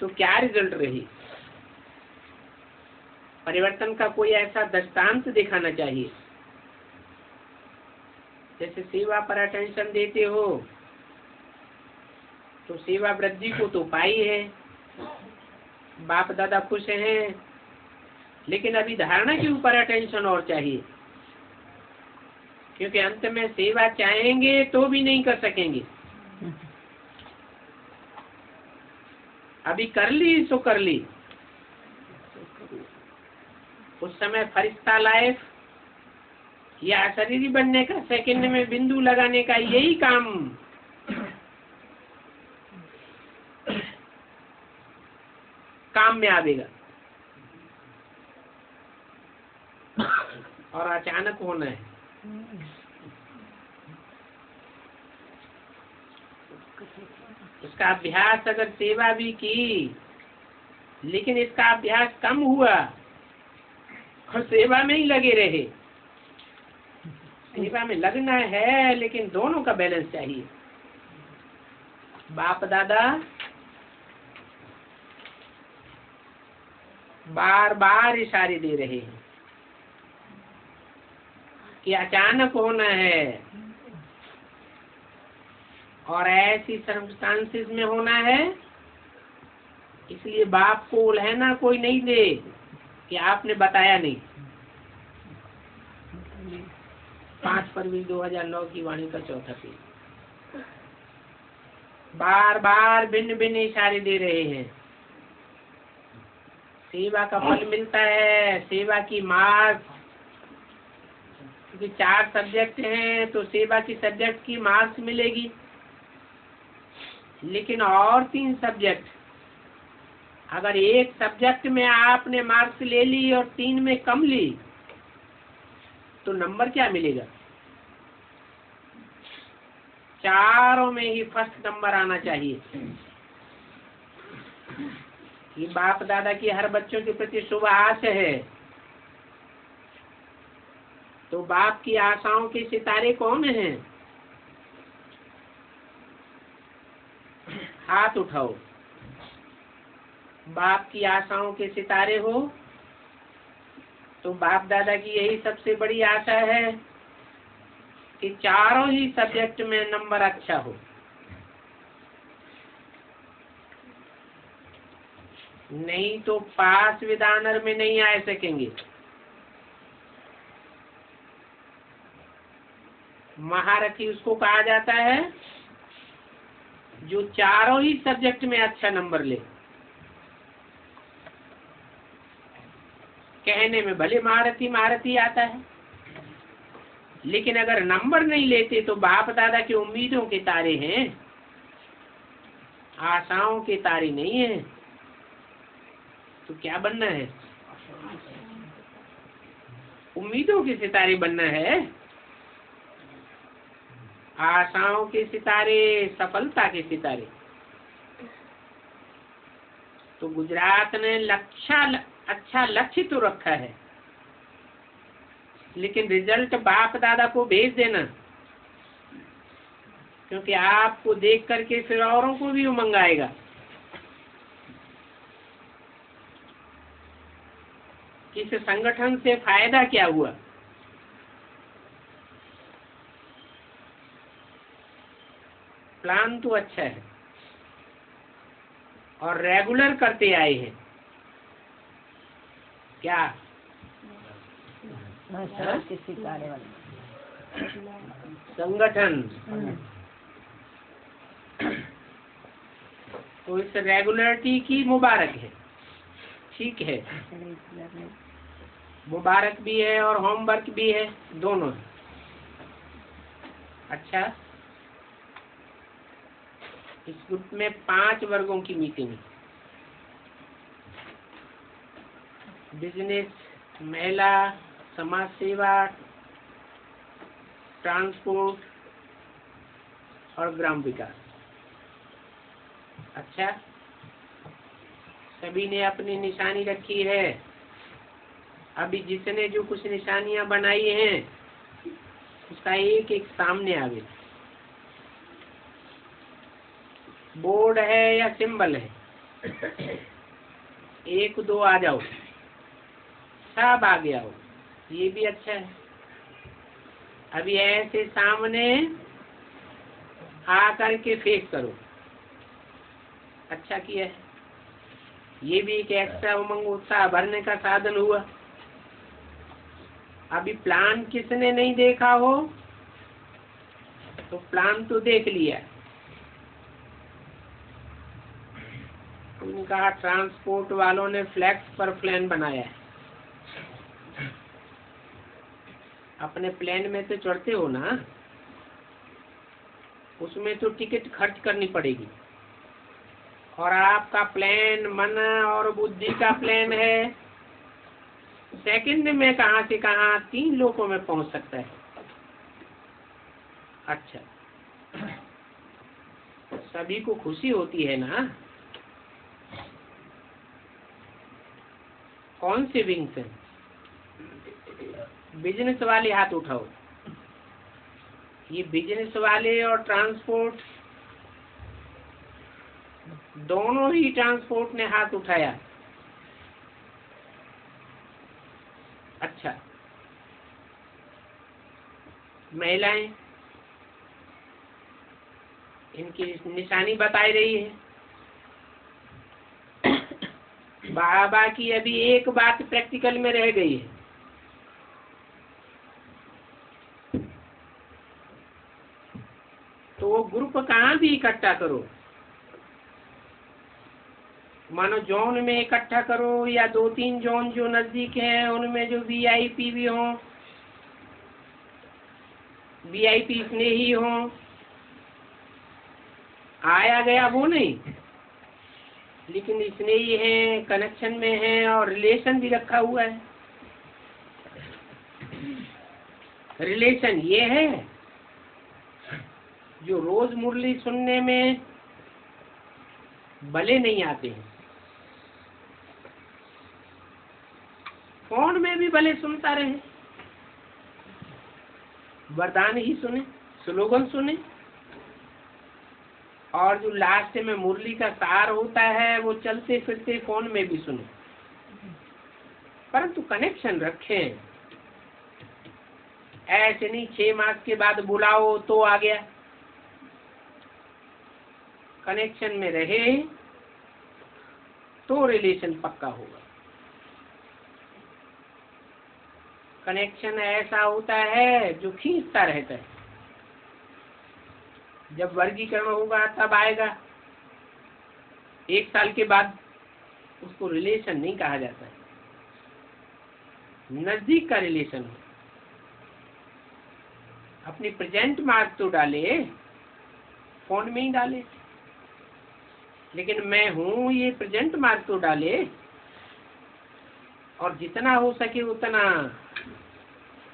तो क्या रिजल्ट रही, परिवर्तन का कोई ऐसा दृष्टांत दिखाना चाहिए। जैसे सेवा पर अटेंशन देते हो, तो सेवा वृद्धि को तो पाई है, बाप दादा खुश हैं, लेकिन अभी धारणा के ऊपर अटेंशन और चाहिए। क्योंकि अंत में सेवा चाहेंगे तो भी नहीं कर सकेंगे। अभी कर ली सो कर ली, उस समय फरिश्ता लाइफ या शरीरी बनने का सेकंड में बिंदु लगाने का यही काम में आवेगा, और अचानक होना है। उसका अभ्यास अगर सेवा भी की, लेकिन इसका अभ्यास कम हुआ और सेवा में ही लगे रहे। सेवा में लगना है, लेकिन दोनों का बैलेंस चाहिए। बाप दादा बार बार इशारे दे रहे हैं कि अचानक होना है, और ऐसी सर्कमस्टांसेस में होना है। इसलिए बाप को उलझना कोई नहीं दे कि आपने बताया नहीं। 5 फरवरी 2009 की वाणी का 4था पेज। बार बार भिन्न भिन्न इशारे दे रहे हैं। सेवा का फल मिलता है, सेवा की मार्क्स, क्योंकि 4 सब्जेक्ट हैं तो सेवा की सब्जेक्ट की मार्क्स मिलेगी। लेकिन और 3 सब्जेक्ट, अगर एक सब्जेक्ट में आपने मार्क्स ले ली और 3 में कम ली, तो नंबर क्या मिलेगा? 4 में ही फर्स्ट नंबर आना चाहिए। ये बाप दादा की हर बच्चों के प्रति शुभ आश है। तो बाप की आशाओं के सितारे कौन हैं? हाथ उठाओ। बाप की आशाओं के सितारे हो तो बाप दादा की यही सबसे बड़ी आशा है कि चारों ही सब्जेक्ट में नंबर अच्छा हो। नहीं तो पास विद ऑनर में नहीं आ सकेंगे। महारथी उसको कहा जाता है जो चारों ही सब्जेक्ट में अच्छा नंबर ले। कहने में भले महारथी महारथी आता है, लेकिन अगर नंबर नहीं लेते तो बाप दादा की उम्मीदों के तारे हैं, आशाओं के तारे नहीं है। तो क्या बनना है? उम्मीदों के सितारे बनना है। आशाओं के सितारे, सफलता के सितारे। तो गुजरात ने अच्छा लक्ष्य तो रखा है, लेकिन रिजल्ट बाप दादा को भेज देना, क्योंकि आपको देख करके फिर औरों को भी उमंग आएगा। इस संगठन से फायदा क्या हुआ? प्लान तो अच्छा है और रेगुलर करते आए हैं। क्या किसी कार्य वाले संगठन? तो इस रेगुलरिटी की मुबारक है, ठीक है, मुबारक भी है और होमवर्क भी है, दोनों है। अच्छा, इस ग्रुप में 5 वर्गों की मीटिंग है। बिजनेस, महिला, समाज सेवा, ट्रांसपोर्ट और ग्राम विकास। अच्छा, सभी ने अपनी निशानी रखी है। अभी जिसने जो कुछ निशानियां बनाई हैं उसका एक एक सामने आवे। बोर्ड है या सिंबल है? 1 2 आ जाओ, सब आ गया हो, ये भी अच्छा है। अभी ऐसे सामने आकर के फेस करो, अच्छा किया है। ये भी एक एक्स्ट्रा उमंग उत्साह भरने का साधन हुआ। अभी प्लान किसने नहीं देखा हो तो प्लान तो देख लिया। उन्होंने कहा ट्रांसपोर्ट वालों ने फ्लैक्स पर प्लान बनाया है। अपने प्लेन में तो चढ़ते हो ना, उसमें तो टिकट खर्च करनी पड़ेगी। और आपका प्लान मन और बुद्धि का प्लान है, सेकंड में कहां से कहां 3 लोगों में पहुंच सकता है। अच्छा, सभी को खुशी होती है ना? कौन से विंग से? बिजनेस वाले हाथ उठाओ। ये बिजनेस वाले और ट्रांसपोर्ट, दोनों ही ट्रांसपोर्ट ने हाथ उठाया। अच्छा, महिलाएं, इनकी निशानी बताई रही है। बाबा की अभी एक बात प्रैक्टिकल में रह गई है। तो वो ग्रुप कहाँ भी इकट्ठा करो, मानो जोन में इकट्ठा करो या 2-3 जोन जो नजदीक हैं उनमें जो वीआईपी भी हो, वीआईपी स्नेही हो, आया गया वो नहीं, लेकिन स्नेही है, कनेक्शन में है और रिलेशन भी रखा हुआ है। रिलेशन ये है जो रोज मुरली सुनने में भले नहीं आते हैं, फोन में भी भले सुनता रहे, वरदान ही सुने, स्लोगन सुने, और जो लास्ट में मुरली का सार होता है वो चलते फिरते फोन में भी सुने, परंतु कनेक्शन रखें। ऐसे नहीं 6 मास के बाद बुलाओ तो आ गया। कनेक्शन में रहे तो रिलेशन पक्का होगा। कनेक्शन ऐसा होता है जो खींचता रहता है, जब वर्गीकरण होगा तब आएगा। 1 साल के बाद उसको रिलेशन नहीं कहा जाता है, नजदीक का रिलेशन हो। अपनी प्रेजेंट मार्क तो डाले, फोन में ही डाले, लेकिन मैं हूं ये प्रेजेंट मार्क तो डाले, और जितना हो सके उतना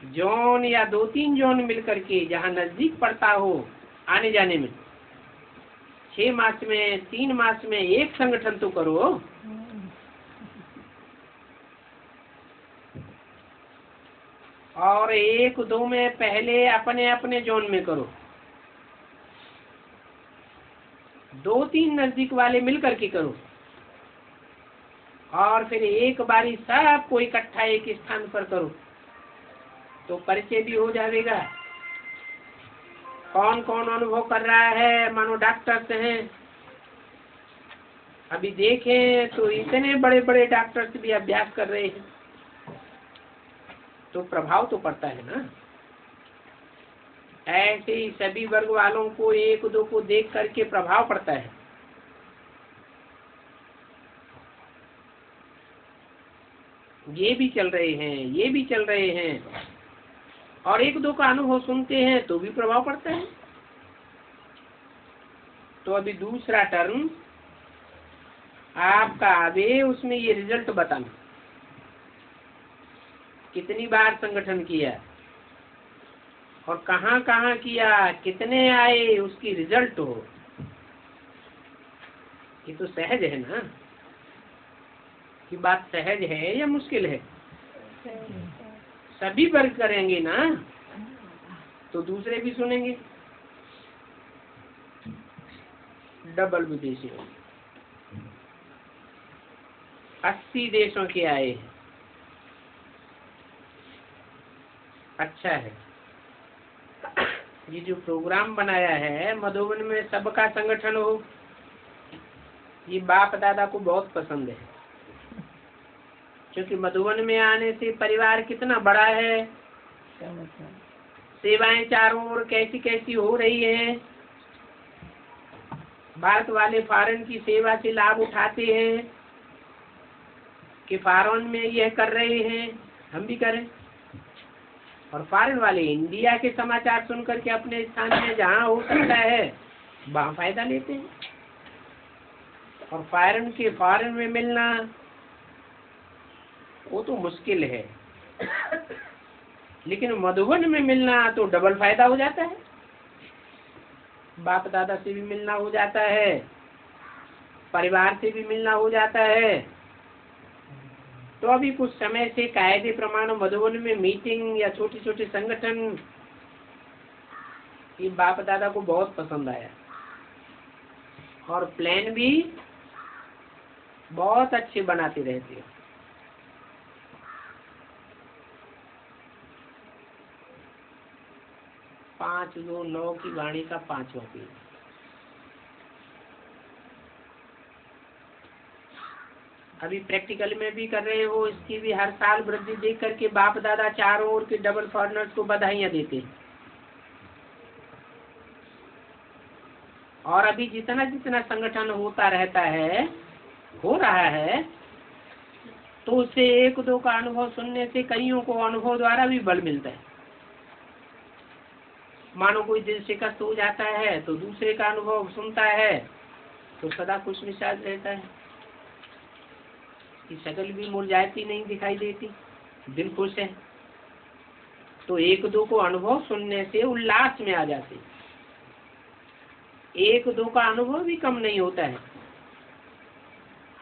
जोन या 2-3 जोन मिलकर के जहां नजदीक पड़ता हो आने जाने में, 6 मास में 3 मास में 1 संगठन तो करो। और 1-2 में पहले अपने अपने जोन में करो, 2-3 नजदीक वाले मिलकर के करो, और फिर एक बारी सबको इकट्ठा एक स्थान पर करो, तो परिचय भी हो जाएगा। कौन कौन अनुभव कर रहा है, मानो डॉक्टर्स हैं, अभी देखें तो इतने बड़े बड़े डॉक्टर्स भी अभ्यास कर रहे हैं, तो प्रभाव तो पड़ता है ना। ऐसे ही सभी वर्ग वालों को 1-2 को देख करके प्रभाव पड़ता है। ये भी चल रहे हैं, ये भी चल रहे हैं, और 1-2 का अनुभव सुनते हैं तो भी प्रभाव पड़ता है। तो अभी दूसरा टर्म आपका आवे, उसमें ये रिजल्ट बताना, कितनी बार संगठन किया और कहाँ कहाँ किया, कितने आए, उसकी रिजल्ट हो। ये तो सहज है ना, कि बात सहज है या मुश्किल है? सभी वर्ग करेंगे ना तो दूसरे भी सुनेंगे। डबल विदेशी 80 देशों के आए, अच्छा है। ये जो प्रोग्राम बनाया है मधुबन में सबका संगठन हो, ये बाप दादा को बहुत पसंद है, क्योंकि मधुबन में आने से परिवार कितना बड़ा है, सेवाएं चारों ओर कैसी कैसी हो रही हैं, भारत वाले फॉरेन की सेवा से लाभ उठाते हैं कि फॉरेन में यह कर रहे हैं, हम भी करें, और फॉरेन वाले इंडिया के समाचार सुन करके अपने स्थान में जहाँ हो सकता है वहाँ फायदा लेते हैं। और फॉरेन में मिलना वो तो मुश्किल है, लेकिन मधुबन में मिलना तो डबल फायदा हो जाता है। बाप दादा से भी मिलना हो जाता है, परिवार से भी मिलना हो जाता है। तो अभी कुछ समय से कायदे प्रमाण मधुबन में मीटिंग या छोटे छोटे संगठन, ये बाप दादा को बहुत पसंद आया, और प्लान भी बहुत अच्छे बनाते रहते हैं। पाँच 2-9 की वाणी का 5वां पेज। अभी प्रैक्टिकल में भी कर रहे हो, इसकी भी हर साल वृद्धि देख करके बाप दादा चारों ओर के डबल फॉरनर्स को बधाइयां देते हैं। और अभी जितना जितना संगठन होता रहता है, हो रहा है, तो उससे 1-2 का अनुभव सुनने से कईयों को अनुभव द्वारा भी बल मिलता है। मानो कोई दिल शिकस्त हो जाता है तो दूसरे का अनुभव सुनता है तो सदा खुश मिजाज रहता है, कि शक्ल भी मुरझाती नहीं दिखाई देती, दिल खुश है। तो 1-2 को अनुभव सुनने से उल्लास में आ जाते, 1-2 का अनुभव भी कम नहीं होता है।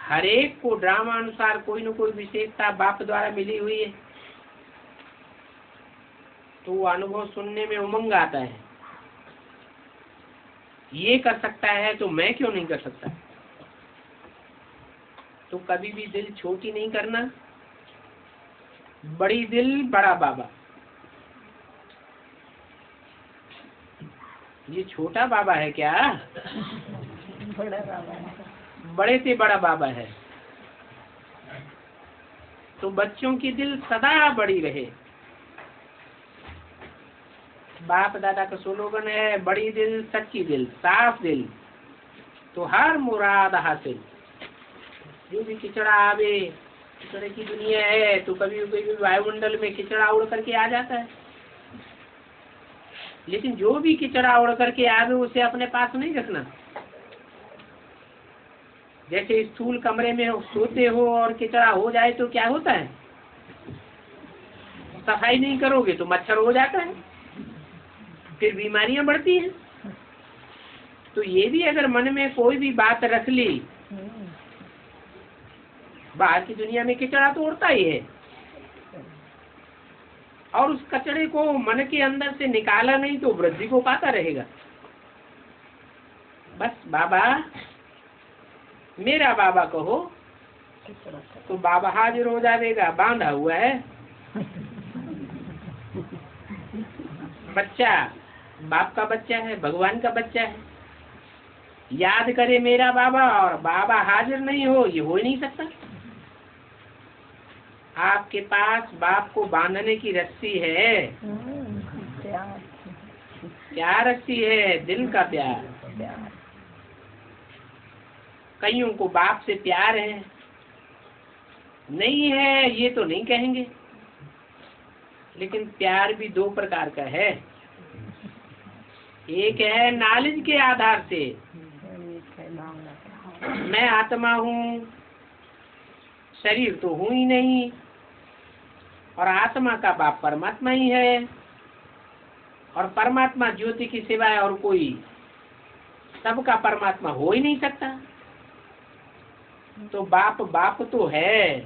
हर एक को ड्रामा अनुसार कोई न कोई विशेषता बाप द्वारा मिली हुई है, तो वो अनुभव सुनने में उमंग आता है। ये कर सकता है तो मैं क्यों नहीं कर सकता। तो कभी भी दिल छोटी नहीं करना, बड़ी दिल बड़ा बाबा। ये छोटा बाबा है क्या? बड़ा बाबा है। बड़े से बड़ा बाबा है। तो बच्चों की दिल सदा बड़ी रहे। बाप दादा का स्लोगन है, बड़ी दिल सच्ची दिल साफ दिल तो हर मुराद हासिल। जो भी किचड़ा आवे, किचड़े की दुनिया है, तो कभी कभी वायुमंडल में किचड़ा उड़ करके आ जाता है, लेकिन जो भी किचड़ा उड़ करके आवे उसे अपने पास नहीं रखना। जैसे स्थूल कमरे में सोते हो और किचड़ा हो जाए तो क्या होता है, सफाई नहीं करोगे तो मच्छर हो जाता है, फिर बीमारियां बढ़ती हैं। तो ये भी अगर मन में कोई भी बात रख ली, बाहर की दुनिया में किचड़ा तो उड़ता ही है, और उस कचड़े को मन के अंदर से निकाला नहीं तो वृद्धि को पाता रहेगा। बस बाबा मेरा बाबा कहो तो बाबा हाजिर हो जाएगा, बांधा हुआ है। बच्चा बाप का बच्चा है, भगवान का बच्चा है। याद करे मेरा बाबा और बाबा हाजिर नहीं हो, ये हो ही नहीं सकता। आपके पास बाप को बांधने की रस्सी है। क्या रस्सी है? दिल का प्यार। कईयों को बाप से प्यार है, नहीं है ये तो नहीं कहेंगे, लेकिन प्यार भी दो प्रकार का है। एक है नॉलेज के आधार से, मैं आत्मा हूँ, शरीर तो हूँ ही नहीं, और आत्मा का बाप परमात्मा ही है, और परमात्मा ज्योति की सिवाय और कोई सबका परमात्मा हो ही नहीं सकता। तो बाप बाप तो है,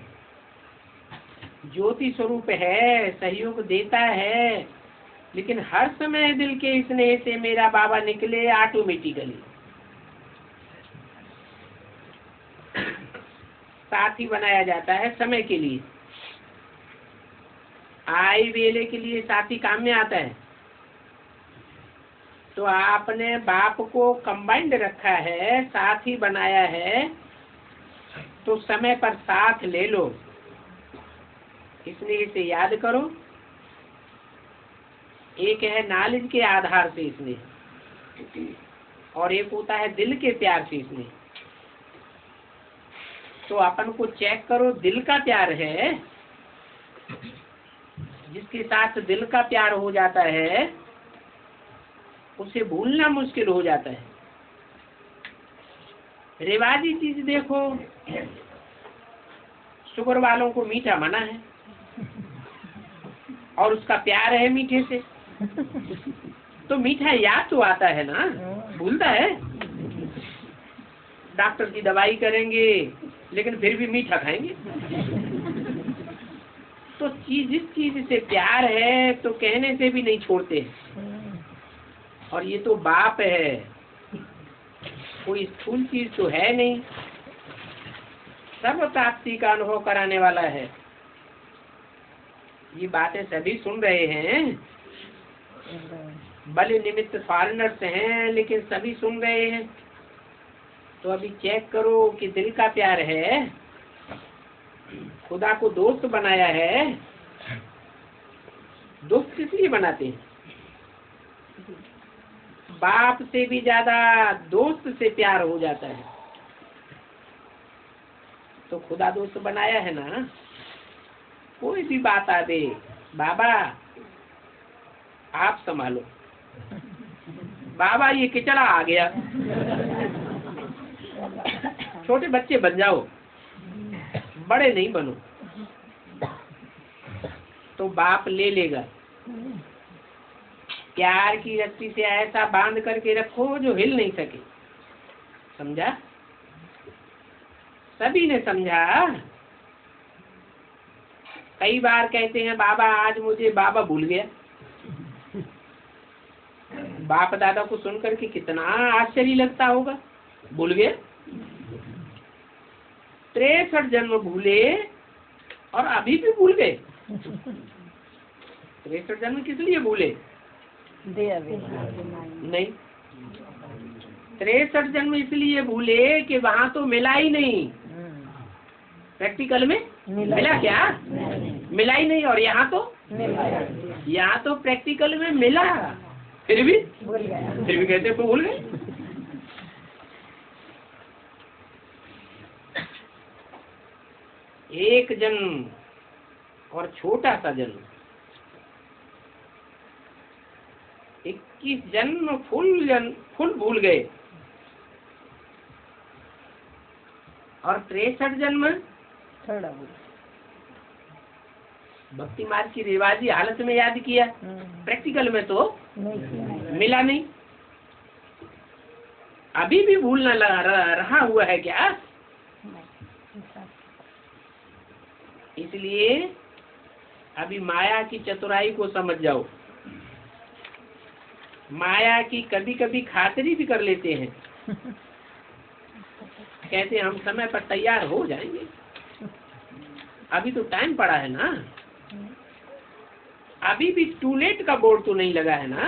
ज्योति स्वरूप है, सहयोग देता है, लेकिन हर समय दिल के स्नेह से मेरा बाबा निकले ऑटोमेटिकली। साथी बनाया जाता है समय के लिए, आई वेले के लिए साथी काम में आता है। तो आपने बाप को कंबाइंड रखा है, साथी बनाया है, तो समय पर साथ ले लो, इसलिए इसे याद करो। एक है नॉलेज के आधार से इसने, और एक होता है दिल के प्यार से इसने। तो अपन को चेक करो, दिल का प्यार है, जिसके साथ दिल का प्यार हो जाता है उसे भूलना मुश्किल हो जाता है। रिवाजी चीज देखो, शुगर वालों को मीठा मना है और उसका प्यार है मीठे से, तो मीठा याद तो आता है ना, भूलता है। डॉक्टर की दवाई करेंगे लेकिन फिर भी मीठा खाएंगे। तो जिस चीज से प्यार है तो कहने से भी नहीं छोड़ते। और ये तो बाप है, कोई स्थूल चीज तो है नहीं, सब प्राप्ति का अनुभव कराने वाला है। ये बातें सभी सुन रहे हैं, भले निमित्त फॉरेनर्स हैं लेकिन सभी सुन रहे हैं। तो अभी चेक करो कि दिल का प्यार है, खुदा को दोस्त बनाया है। दोस्त किस लिए बनाते हैं? बाप से भी ज्यादा दोस्त से प्यार हो जाता है। तो खुदा दोस्त बनाया है ना। कोई भी बात आ दे, बाबा आप संभालो, बाबा ये किचड़ा आ गया, छोटे बच्चे बन जाओ, बड़े नहीं बनो। तो बाप ले लेगा। प्यार की रस्सी से ऐसा बांध करके रखो जो हिल नहीं सके, समझा? सभी ने समझा। कई बार कहते हैं बाबा आज मुझे बाबा भूल गया। बाप दादा को सुनकर के कितना आश्चर्य लगता होगा, भूल गए। 63 जन्म भूले और अभी भी भूल गए। 63 जन्म किस लिए भूले? नहीं, 63 जन्म इसलिए भूले कि वहाँ तो मिला ही नहीं। प्रैक्टिकल में मिला क्या? मिला ही नहीं। और यहाँ तो प्रैक्टिकल में मिला, फिर भी कहते तो भूल गए। एक जन्म और छोटा सा जन्म, 21 जन्म फुल भूल गए। और 63 जन्म थोड़ा भूल। भक्ति मार्ग की रिवाजी हालत में याद किया, प्रैक्टिकल में तो मिला नहीं। अभी भी भूलना रहा हुआ है क्या? इसलिए अभी माया की चतुराई को समझ जाओ। माया की कभी कभी खातिरी भी कर लेते हैं, कहते हैं हम समय पर तैयार हो जाएंगे, अभी तो टाइम पड़ा है ना, अभी भी टू लेट का बोर्ड तो नहीं लगा है ना,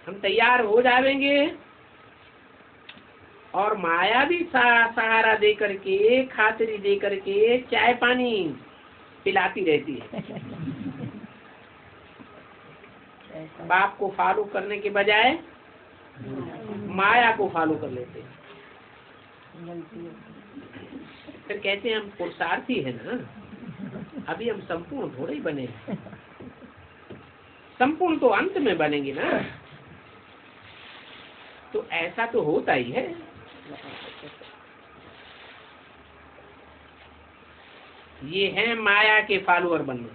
हम तैयार हो जाएंगे। और माया भी सहारा दे करके, खातिरी दे करके चाय पानी पिलाती रहती है। बाप को फॉलो करने के बजाय माया को फॉलो कर लेते हैं। फिर कहते हैं हम पुरुषार्थी है ना, अभी हम संपूर्ण थोड़े ही बने, संपूर्ण तो अंत में बनेंगे ना। तो ऐसा तो होता ही है। ये है माया के फॉलोअर बनना।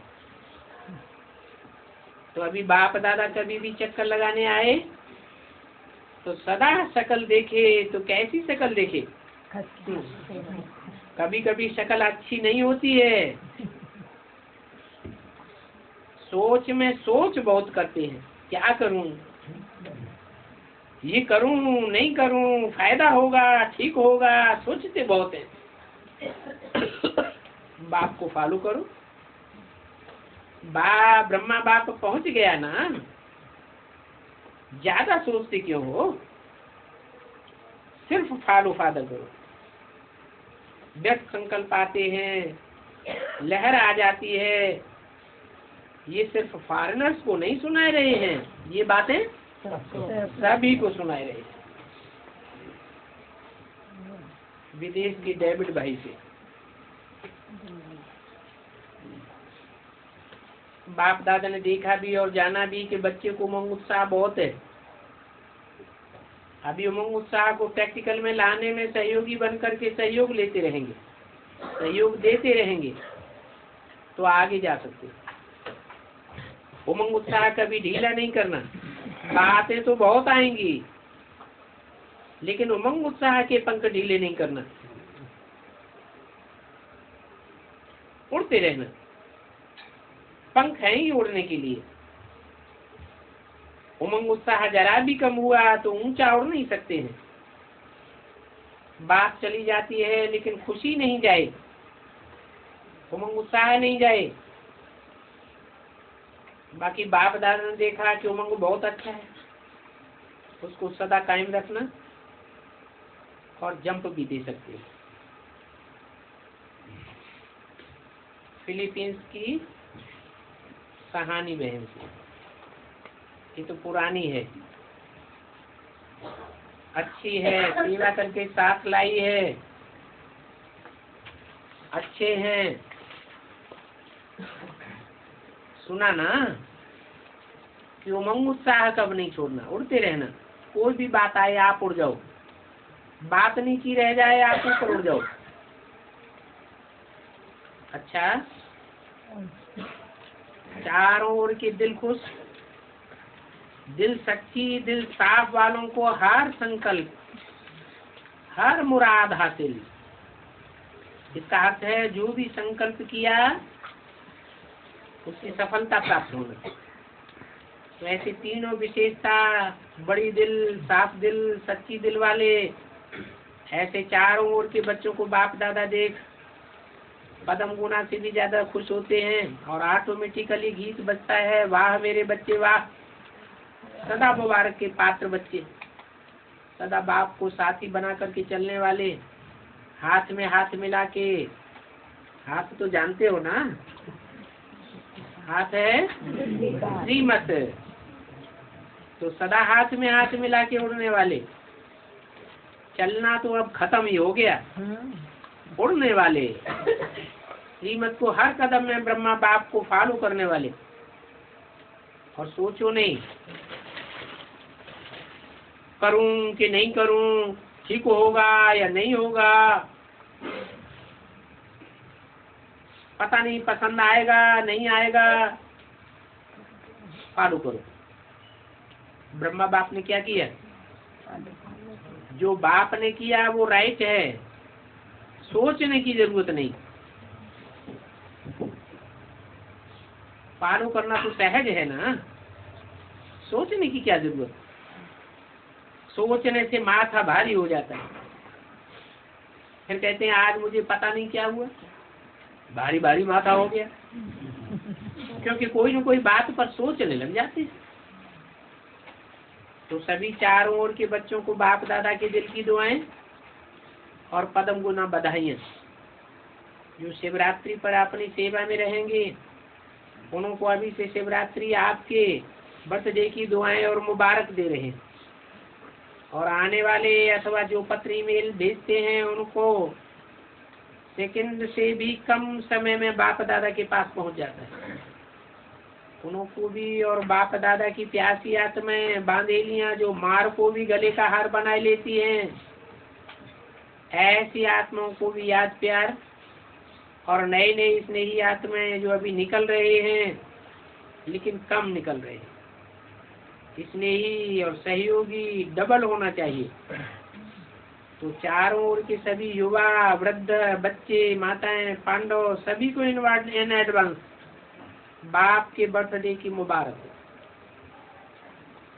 तो अभी बाप दादा कभी भी चक्कर लगाने आए तो सदा शकल देखे, तो कैसी शकल देखे? कभी कभी शक्ल अच्छी नहीं होती है, सोच में सोच बहुत करते हैं, क्या करूं, ये करूं नहीं करूं, फायदा होगा ठीक होगा, सोचते बहुत हैं। बाप को फॉलो करो। ब्रह्मा बाप पहुंच गया ना, ज्यादा सोचते क्यों हो? सिर्फ फॉलो फादर करो। व्यक्त संकल्प आते हैं, लहर आ जाती है, ये सिर्फ फॉरेनर्स को नहीं सुनाए रहे हैं, ये बातें सभी को सुनाए रहे हैं। विदेश के डेविड भाई से बाप दादा ने देखा भी और जाना भी कि बच्चे को उमंग उत्साह बहुत है। अभी उमंग उत्साह को प्रैक्टिकल में लाने में सहयोगी बन करके सहयोग लेते रहेंगे, सहयोग देते रहेंगे तो आगे जा सकते। उमंग उत्साह कभी ढीला नहीं करना। बातें तो बहुत आएंगी लेकिन उमंग उत्साह के पंख ढीले नहीं करना, उड़ते रहना। पंख है ही उड़ने के लिए। उमंग उत्साह जरा भी कम हुआ तो ऊंचा उड़ नहीं सकते हैं। बात चली जाती है लेकिन खुशी नहीं जाए, उमंग उत्साह नहीं जाए। बाकी बाप दादा ने देखा कि उमंग बहुत अच्छा है, उसको सदा कायम रखना और जंप भी दे सकते हैं। फिलीपींस की कहानी बहन से, ये तो पुरानी है, अच्छी है, सेवा करके साथ लाई है, अच्छे हैं। सुना ना कि उमंग उत्साह कब नहीं छोड़ना, उड़ते रहना। कोई भी बात आए आप उड़ जाओ, बात नीची रह जाए आप ऊपर उड़ जाओ। अच्छा, चारों ओर के दिल खुश, दिल सच्ची, दिल साफ वालों को हर संकल्प हर मुराद हासिल। इसका अर्थ है जो भी संकल्प किया उसकी सफलता प्राप्त होना। तो ऐसी तीनों विशेषता, बड़ी दिल, साफ दिल, सच्ची दिल वाले, ऐसे चारों ओर के बच्चों को बाप दादा देख पदम गुना से भी ज्यादा खुश होते हैं और ऑटोमेटिकली गीत बजता है, वाह मेरे बच्चे वाह, सदा मुबारक के पात्र बच्चे, सदा बाप को साथी बना करके चलने वाले, हाथ में हाथ मिला के, हाथ तो जानते हो ना, हाथ है श्रीमत, तो सदा हाथ में हाथ मिला के उड़ने वाले। चलना तो अब खत्म ही हो गया, उड़ने वाले, श्रीमत को हर कदम में ब्रह्मा बाप को फॉलो करने वाले। और सोचो नहीं करूं कि नहीं करूं, ठीक होगा या नहीं होगा, पता नहीं पसंद आएगा नहीं आएगा, फॉलो करो। ब्रह्मा बाप ने क्या किया? जो बाप ने किया वो राइट है, सोचने की जरूरत नहीं, फॉलो करना तो सहज है ना, सोचने की क्या जरूरत? सोचने से माथा भारी हो जाता है, फिर कहते हैं आज मुझे पता नहीं क्या हुआ, भारी भारी माथा हो गया, क्योंकि कोई न कोई बात पर सोचने लग जाते। तो सभी चारों ओर के बच्चों को बाप दादा के दिल की दुआएं और पदम गुना बधाइयां। जो शिवरात्रि पर अपनी सेवा में रहेंगे उनको अभी से शिवरात्रि आपके बर्थडे की दुआएं और मुबारक दे रहे हैं। और आने वाले अथवा जो पत्र ईमेल भेजते हैं उनको सेकंड से भी कम समय में बाप दादा के पास पहुंच जाता है। उनको भी और बाप दादा की प्यासी आत्माएं बांधेलियां जो मार को भी गले का हार बना लेती हैं, ऐसी आत्माओं को भी याद प्यार। और नए नए स्नेही आत्माएं जो अभी निकल रहे हैं लेकिन कम निकल रहे हैं, स्नेही और सहयोगी डबल होना चाहिए। तो चारों ओर के सभी युवा, वृद्ध, बच्चे, माताएं, पांडव सभी को इन एडवांस बाप के बर्थडे की मुबारक हो।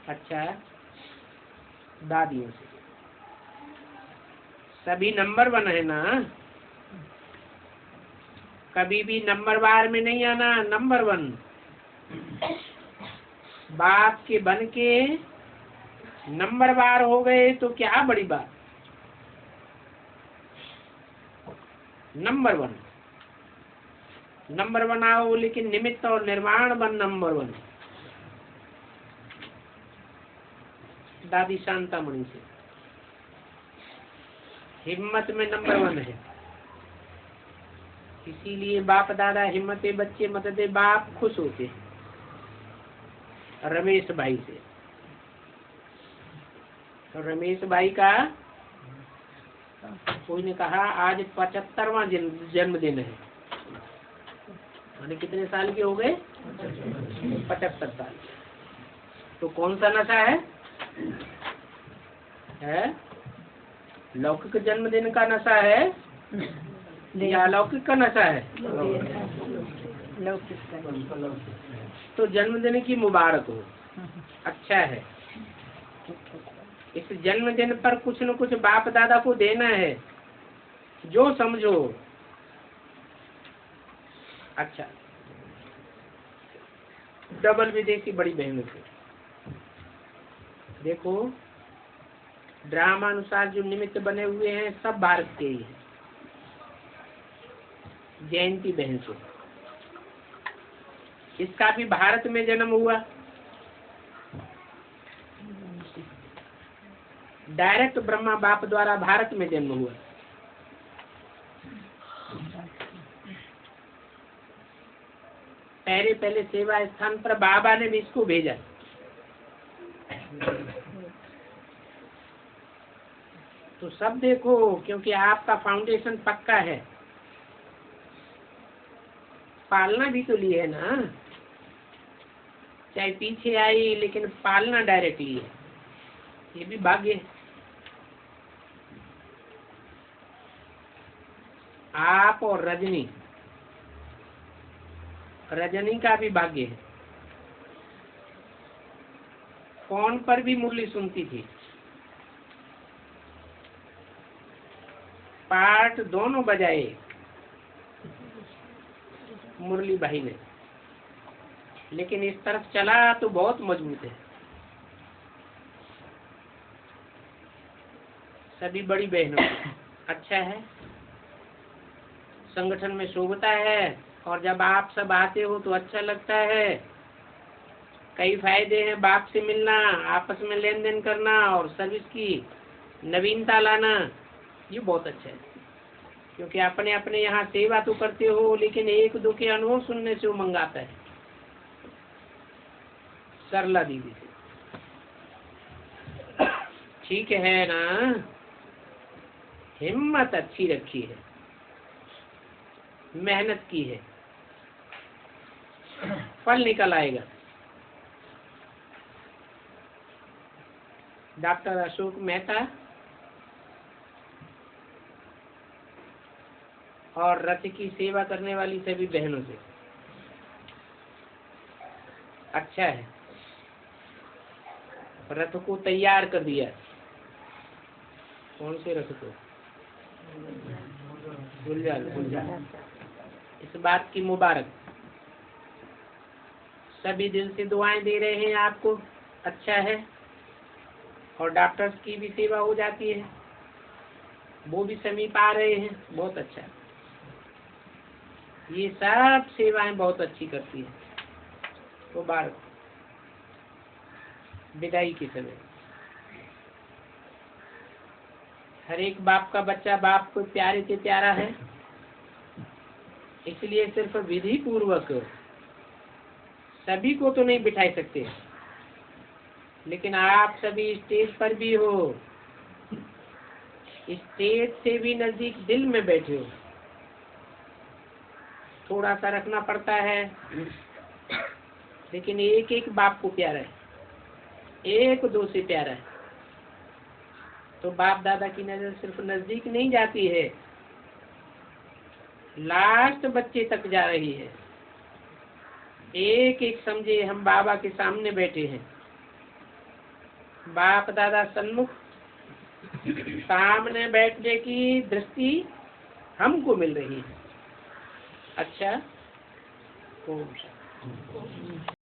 अच्छा, दादियों से सभी नंबर 1 है ना, कभी भी नंबर वार में नहीं आना, नंबर 1 बाप के बन के नंबर वार हो गए तो क्या बड़ी बात। नंबर 1 नंबर 1 आओ, लेकिन निमित्त और निर्माण बन नंबर 1। दादी शांतामणि से हिम्मत में नंबर 1 है, इसीलिए बाप दादा हिम्मते बच्चे मददे बाप खुश होते हैं। रमेश भाई से, तो रमेश भाई का कोई ने कहा आज 75वां जन्मदिन है, कितने साल के हो गए? 75 साल। तो कौन सा नशा है? लौकिक जन्मदिन का नशा है या अलौकिक का नशा है? तो जन्मदिन की मुबारक हो, अच्छा है। इस जन्मदिन पर कुछ न कुछ बाप दादा को देना है, जो समझो। अच्छा, डबल विदेशी बड़ी बहनों से देखो, ड्रामा अनुसार जो निमित्त बने हुए हैं सब भारत के ही हैं। जयंती बहन से, इसका भी भारत में जन्म हुआ, डायरेक्ट ब्रह्मा बाप द्वारा भारत में जन्म हुआ। पहले सेवा स्थान पर बाबा ने भी इसको भेजा। तो सब देखो, क्योंकि आपका फाउंडेशन पक्का है, पालना भी तो ली है ना, चाहे पीछे आई लेकिन पालना डायरेक्टली है, ये भी भाग्य है। आप और रजनी, रजनी का भी भाग्य है। फोन पर भी मुरली सुनती थी, पाठ दोनों बजाए मुरली भाई ने, लेकिन इस तरफ चला तो बहुत मजबूत है। सभी बड़ी बहनों अच्छा है, संगठन में शोभता है, और जब आप सब आते हो तो अच्छा लगता है। कई फायदे हैं, बाप से मिलना, आपस में लेन देन करना और सर्विस की नवीनता लाना, ये बहुत अच्छा है। क्योंकि अपने अपने यहाँ सेवा तो करते हो, लेकिन एक दो के अनुभव सुनने से वो मंगाता है। सरला दीदी से ठीक है ना, हिम्मत अच्छी रखी है, मेहनत की है, फल निकल आएगा। डॉक्टर अशोक मेहता और रथ की सेवा करने वाली सभी बहनों से अच्छा है। रथ को तैयार कर दिया। कौन से रथ को? गुलजार, गुलजार। इस बात की मुबारक। सभी दिल से दुआएं दे रहे हैं आपको, अच्छा है। और डॉक्टर्स की भी सेवा हो जाती है, वो भी समीप आ रहे हैं, बहुत अच्छा है। ये सब सेवाएं बहुत अच्छी करती है। मुबारक। विदाई के समय हर एक बाप का बच्चा बाप को प्यारे से प्यारा है, इसलिए सिर्फ विधि पूर्वक सभी को तो नहीं बिठा सकते, लेकिन आप सभी स्टेज पर भी हो, स्टेज से भी नजदीक दिल में बैठे हो। थोड़ा सा रखना पड़ता है, लेकिन एक एक बाप को प्यारा है, एक दो से प्यारा है। तो बाप दादा की नजर सिर्फ नजदीक नहीं जाती है, लास्ट बच्चे तक जा रही है। एक एक समझे हम बाबा के सामने बैठे हैं, बाप दादा सन्मुख, सामने बैठने की दृष्टि हमको मिल रही है। अच्छा, ओम शांति।